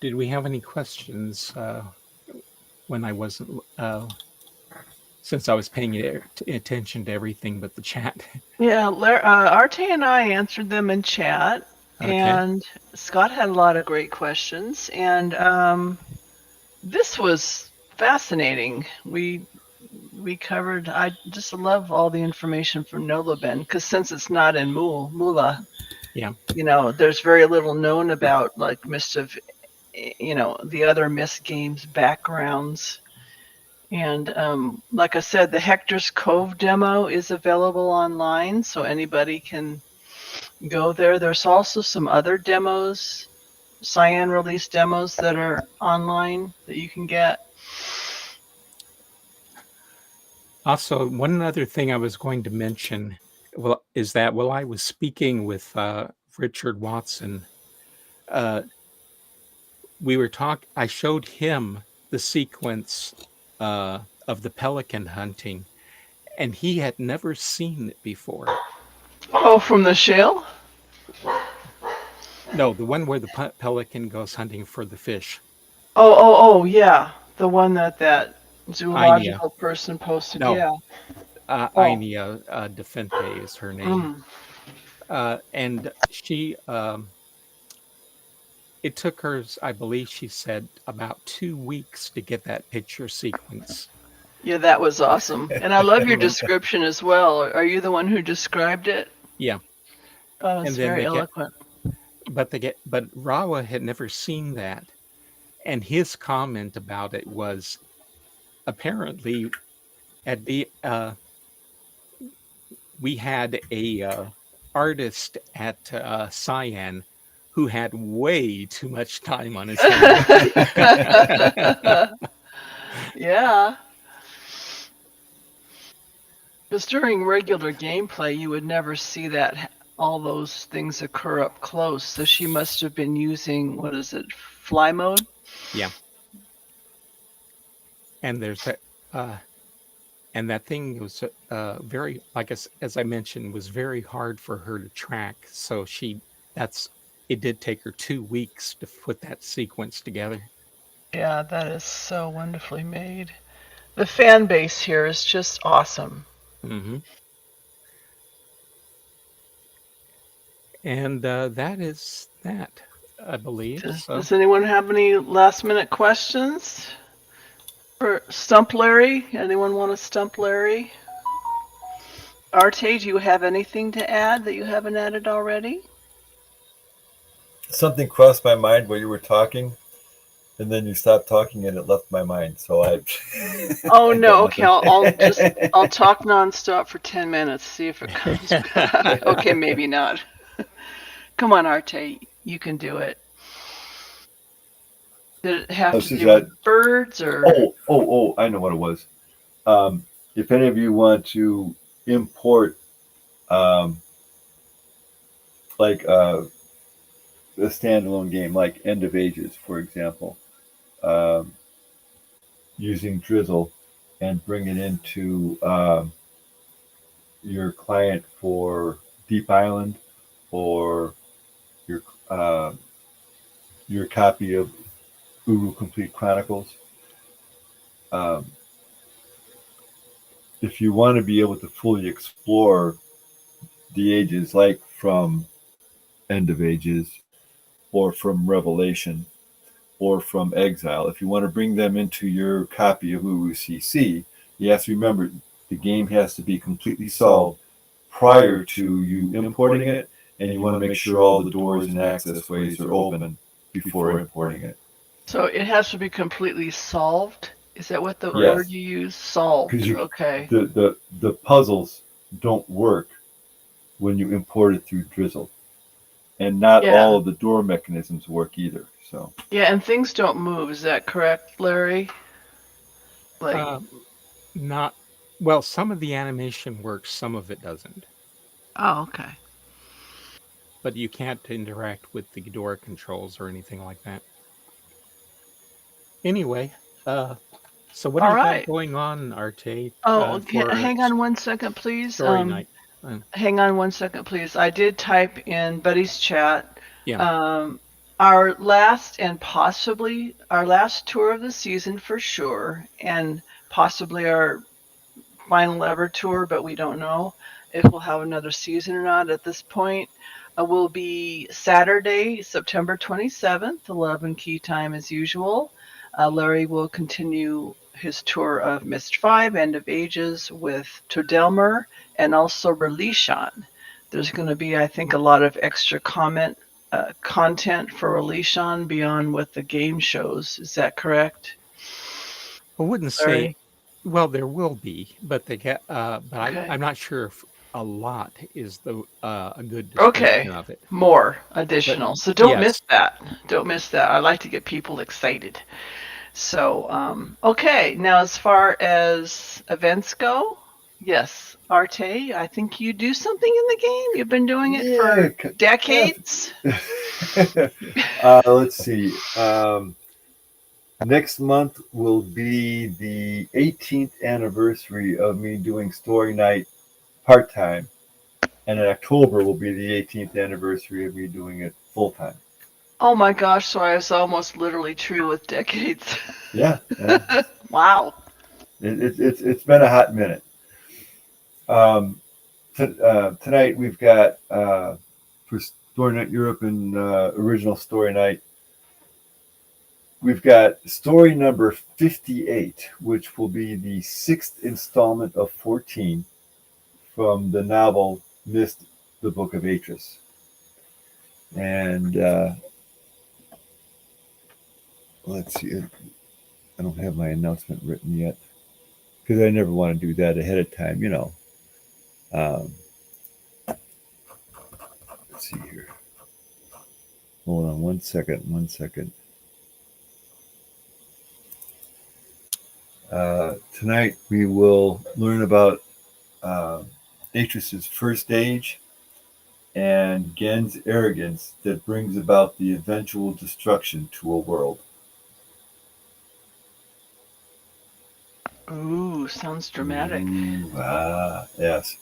did we have any questions when I wasn't, since I was paying attention to everything but the chat? Yeah, Arte and I answered them in chat, Okay. and Scott had a lot of great questions, and this was fascinating. We covered. I just love all the information from Noloben because since it's not in Mula, Yeah. there's very little known about like Myst of, the other Myst games backgrounds. And like I said, the Hector's Cove demo is available online, so anybody can go there. There's also some other demos, Cyan release demos that are online that you can get. Also, one other thing I was going to mention, well, is that while I was speaking with Richard Watson, uh, I showed him the sequence of the pelican hunting, and he had never seen it before. Oh, from the shale? No, the one where the pelican goes hunting for the fish. Oh, yeah. The one that Inia. zoological person posted. No, Yeah. Oh. Inia Defente is her name. Mm. And it took her, I believe she said, about 2 weeks to get that picture sequence. Yeah, that was awesome. And I love your description as well. Are you the one who described it? Yeah. Oh, And it's then very they get, eloquent. but Rawa had never seen that. And his comment about it was apparently at the, we had a artist at Cyan who had way too much time on his hands. Yeah. Because during regular gameplay, you would never see that all those things occur up close. So she must have been using, what is it, fly mode? Yeah. And there's that, and that thing was very, like as I mentioned, was very hard for her to track. So that's, it did take her 2 weeks to put that sequence together. Yeah, that is so wonderfully made. The fan base here is just awesome. Hmm. And that is that, I believe. So Does anyone have any last minute questions for Stump Larry? Anyone want to stump Larry? Arte, do you have anything to add that you haven't added already? Something crossed my mind while you were talking, and then you stopped talking, and it left my mind. So I, Oh I got no, okay, nothing. I'll talk nonstop for 10 minutes, see if it comes back. Okay, maybe not. Come on, Arte, you can do it. Did it have This to is do with that. birds or? Oh! I know what it was. If any of you want to import, um, like a standalone game, like End of Ages, for example, um, using Drizzle and bring it into your client for Deep Island or your uh, your copy of Uru Complete Chronicles. Um, if you want to be able to fully explore the ages, like from End of Ages or from Revelation or from Exile, if you want to bring them into your copy of UUCC, you have to remember the game has to be completely solved prior to you importing it, and you want to make sure all the doors and access ways are open before importing it. So it has to be completely solved? Is that what the word Yes, you use? because Solved. you Okay. the puzzles don't work when you import it through Drizzle, and not Yeah. all of the door mechanisms work either. So Yeah, and things don't move. Is that correct, Larry? Like, uh, not, well, some of the animation works, some of it doesn't. oh, okay. But you can't interact with the door controls or anything like that. Anyway, uh, so what do All you got right. going on, Arte, Oh, for hang on one second, please. story night? Hang on one second, please. I did type in Buddy's chat. Yeah. Um, our last and possibly our last tour of the season for sure, and possibly our final ever tour, but we don't know if we'll have another season or not at this point. Will be Saturday, September 27th, 11 key time as usual. Larry will continue his tour of Myst 5, End of Ages, with Todelmer and also Relishon. There's going to be, I think, a lot of extra content for Relishon beyond what the game shows. Is that correct, I wouldn't say, Larry? well, there will be, but Okay. I'm not sure if a lot is a good Okay, description of it. more But additional. So don't miss yes, that. Don't miss that. I like to get people excited. So, okay. Now, as far as events go, yes, Arte, I think you do something in the game. You've been doing it Yeah, for decades. let's see. Next month will be the 18th anniversary of me doing story night part time, and in October will be the 18th anniversary of me doing it full time. Oh my gosh, so I was almost literally true with decades. Yeah, yeah. Wow. It's been a hot minute. Um, Tonight we've got for Story Night Europe and original Story Night. We've got story number 58, which will be the sixth installment of 14 from the novel Myst, the Book of Atris. And let's see, I don't have my announcement written yet because I never want to do that ahead of time, you know. Um, let's see here. Hold on one second, one second. Tonight we will learn about uh, Atris's first age and Gen's arrogance that brings about the eventual destruction to a world. Ooh, sounds dramatic. Ooh, yes.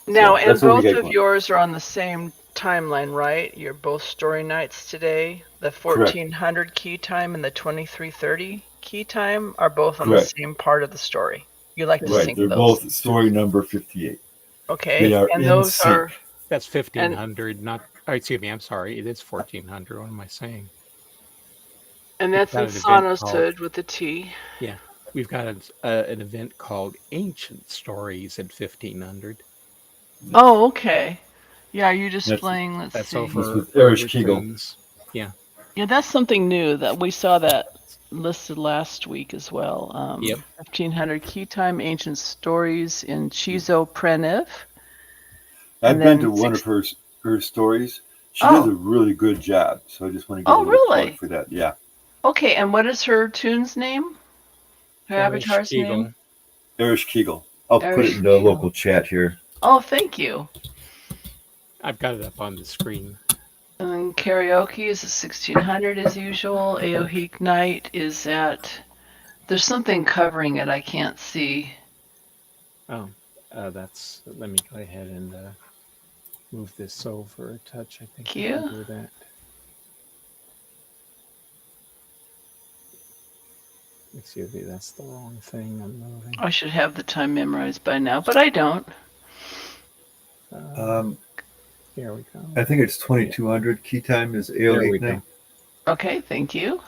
Now, So and that's what we both got of going. yours are on the same timeline, right? You're both story nights today. The Correct. 1400 key time and the 2330 key time are both on the Correct. same part of the story. You like to Right. sync They're those. both story number 58. They Okay. are And in those sync. are, That's and 1500, not. Oh, excuse me. I'm sorry. It is 1400. What am I saying? and We've that's in got an event called. Sonosud with the T. Yeah, we've got an event called Ancient Stories at 1500. Oh, okay. Yeah, you're That's displaying, let's That's see. that's over with Erich over Kegel. Tunes. Yeah. Yeah, that's something new that we saw that listed last week as well. Yep. 1500 key time, ancient stories in Chizo Prenev, and I've been then to one of her stories. She does a oh, really good job. So I just want to give a oh, little plug really? for that. Yeah. Okay, and what is her tune's name? Her Erich avatar's name? Kegel. Erich Kegel. I'll put it Erich in the Kegel. local chat here. Oh, thank you. I've got it up on the screen. And then karaoke is at 1600 as usual. Aoheek night is at. There's something covering it. I can't see. Oh, that's. Let me go ahead and move this over a touch. I think I can Q. do that. Excuse me, that's the wrong thing I'm moving. I should have the time memorized by now, but I don't. Uh, Um, here we go. I think it's Yeah, 2200. Key time is there we AO8 night. go. Okay, thank you.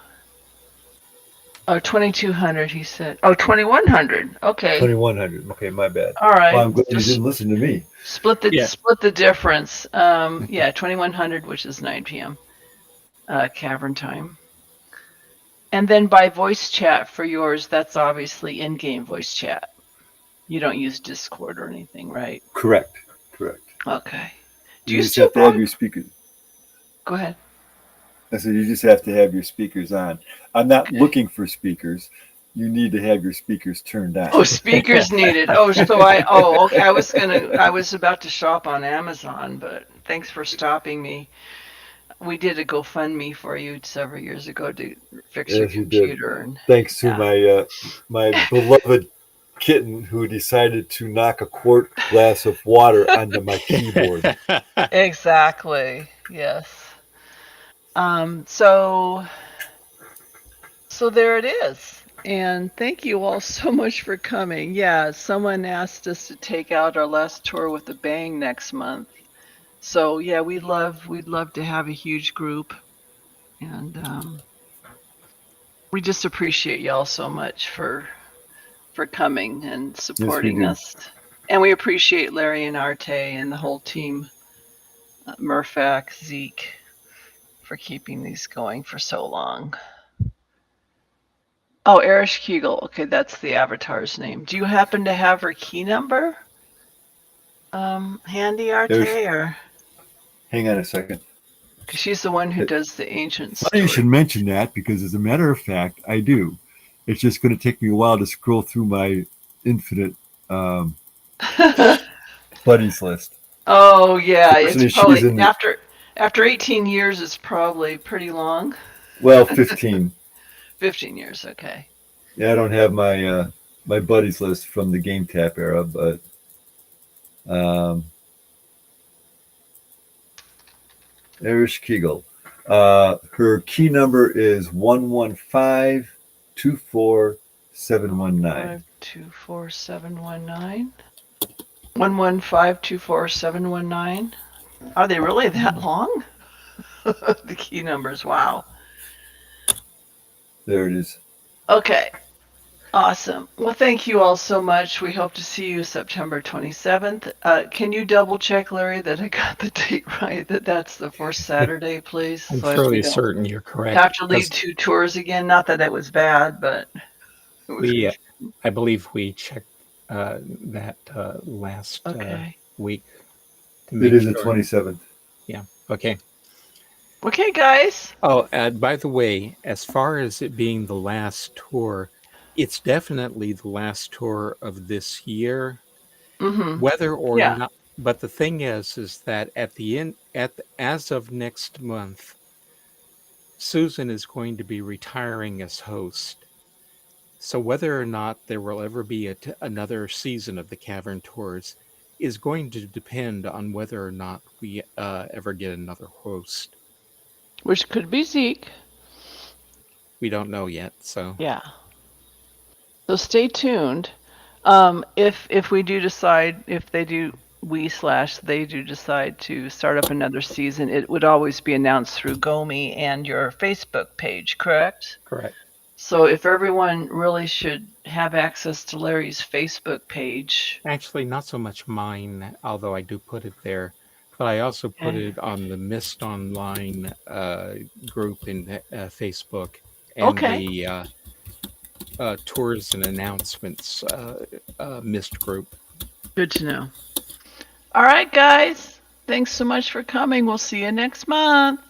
Oh, 2200, he said. Oh, 2100. Okay. 2100. Okay, my bad. All Well, right. I'm glad you Just didn't listen to me. Yeah, split the difference. Yeah, 2100, which is 9 p.m. Cavern time. And then by voice chat for yours, that's obviously in-game voice chat. You don't use Discord or anything, right? Correct. Correct. Okay. Do You you just still have to have broad? your speakers. Go ahead. I said you just have to have your speakers on. I'm not looking for speakers. You need to have your speakers turned on. Oh, speakers needed. Okay. I was about to shop on Amazon, but thanks for stopping me. We did a GoFundMe for you several years ago to fix your Yes, you did. computer, and Thanks to yeah. my beloved kitten who decided to knock a quart glass of water onto my keyboard. Exactly. Yes. So there it is. And thank you all so much for coming. Yeah, someone asked us to take out our last tour with a bang next month. So yeah, we'd love to have a huge group, and we just appreciate y'all so much for coming and Yes, we supporting do. us. And we appreciate Larry and Arte and the whole team, Murphac, Zeke, for keeping these going for so long. Oh, Erich Kegel. Okay, that's the avatar's name. Do you happen to have her key number handy, There's. Arte, or Hang on a second. because she's the one who does the ancient Funny you should story? mention that because, as a matter of fact, I do. It's just going to take me a while to scroll through my infinite um, buddies list. Oh yeah, it's Fortunately, she's probably in the after 18 years, it's probably pretty long. 15. 15 years, okay. Yeah, I don't have my buddies list from the Game Tap era, but um, there's Kegel. Her key number is 115-24719. 524-719. 115-24719. Are they really that long? The key numbers, wow. There it is. Okay, awesome. Well, thank you all so much. We hope to see you September 27th. Can you double check, Larry, that I got the date right, that that's the first Saturday, please? I'm So if we fairly don't certain you're correct have to lead because 2 tours again, not that it was bad, but it was we, confusing. I believe we checked that last Okay. week to It make is the sure. 27th. Yeah. Okay. Okay, guys. Oh, by the way, as far as it being the last tour, it's definitely the last tour of this year. Mm-hmm. Whether or Yeah. not, but the thing is that at the end, as of next month, Susan is going to be retiring as host. So whether or not there will ever be another season of the Cavern Tours is going to depend on whether or not we ever get another host. Which could be Zeke. We don't know yet. So Yeah. So stay tuned. If we do decide, if they do, they do decide to start up another season, it would always be announced through Gomi and your Facebook page, correct? correct. So if everyone really should have access to Larry's Facebook page. Actually, not so much mine, although I do put it there, but I also put Okay. it on the Myst Online group in Facebook and Okay. the tours and announcements Myst group. Good to know. All right, guys. Thanks so much for coming. We'll see you next month.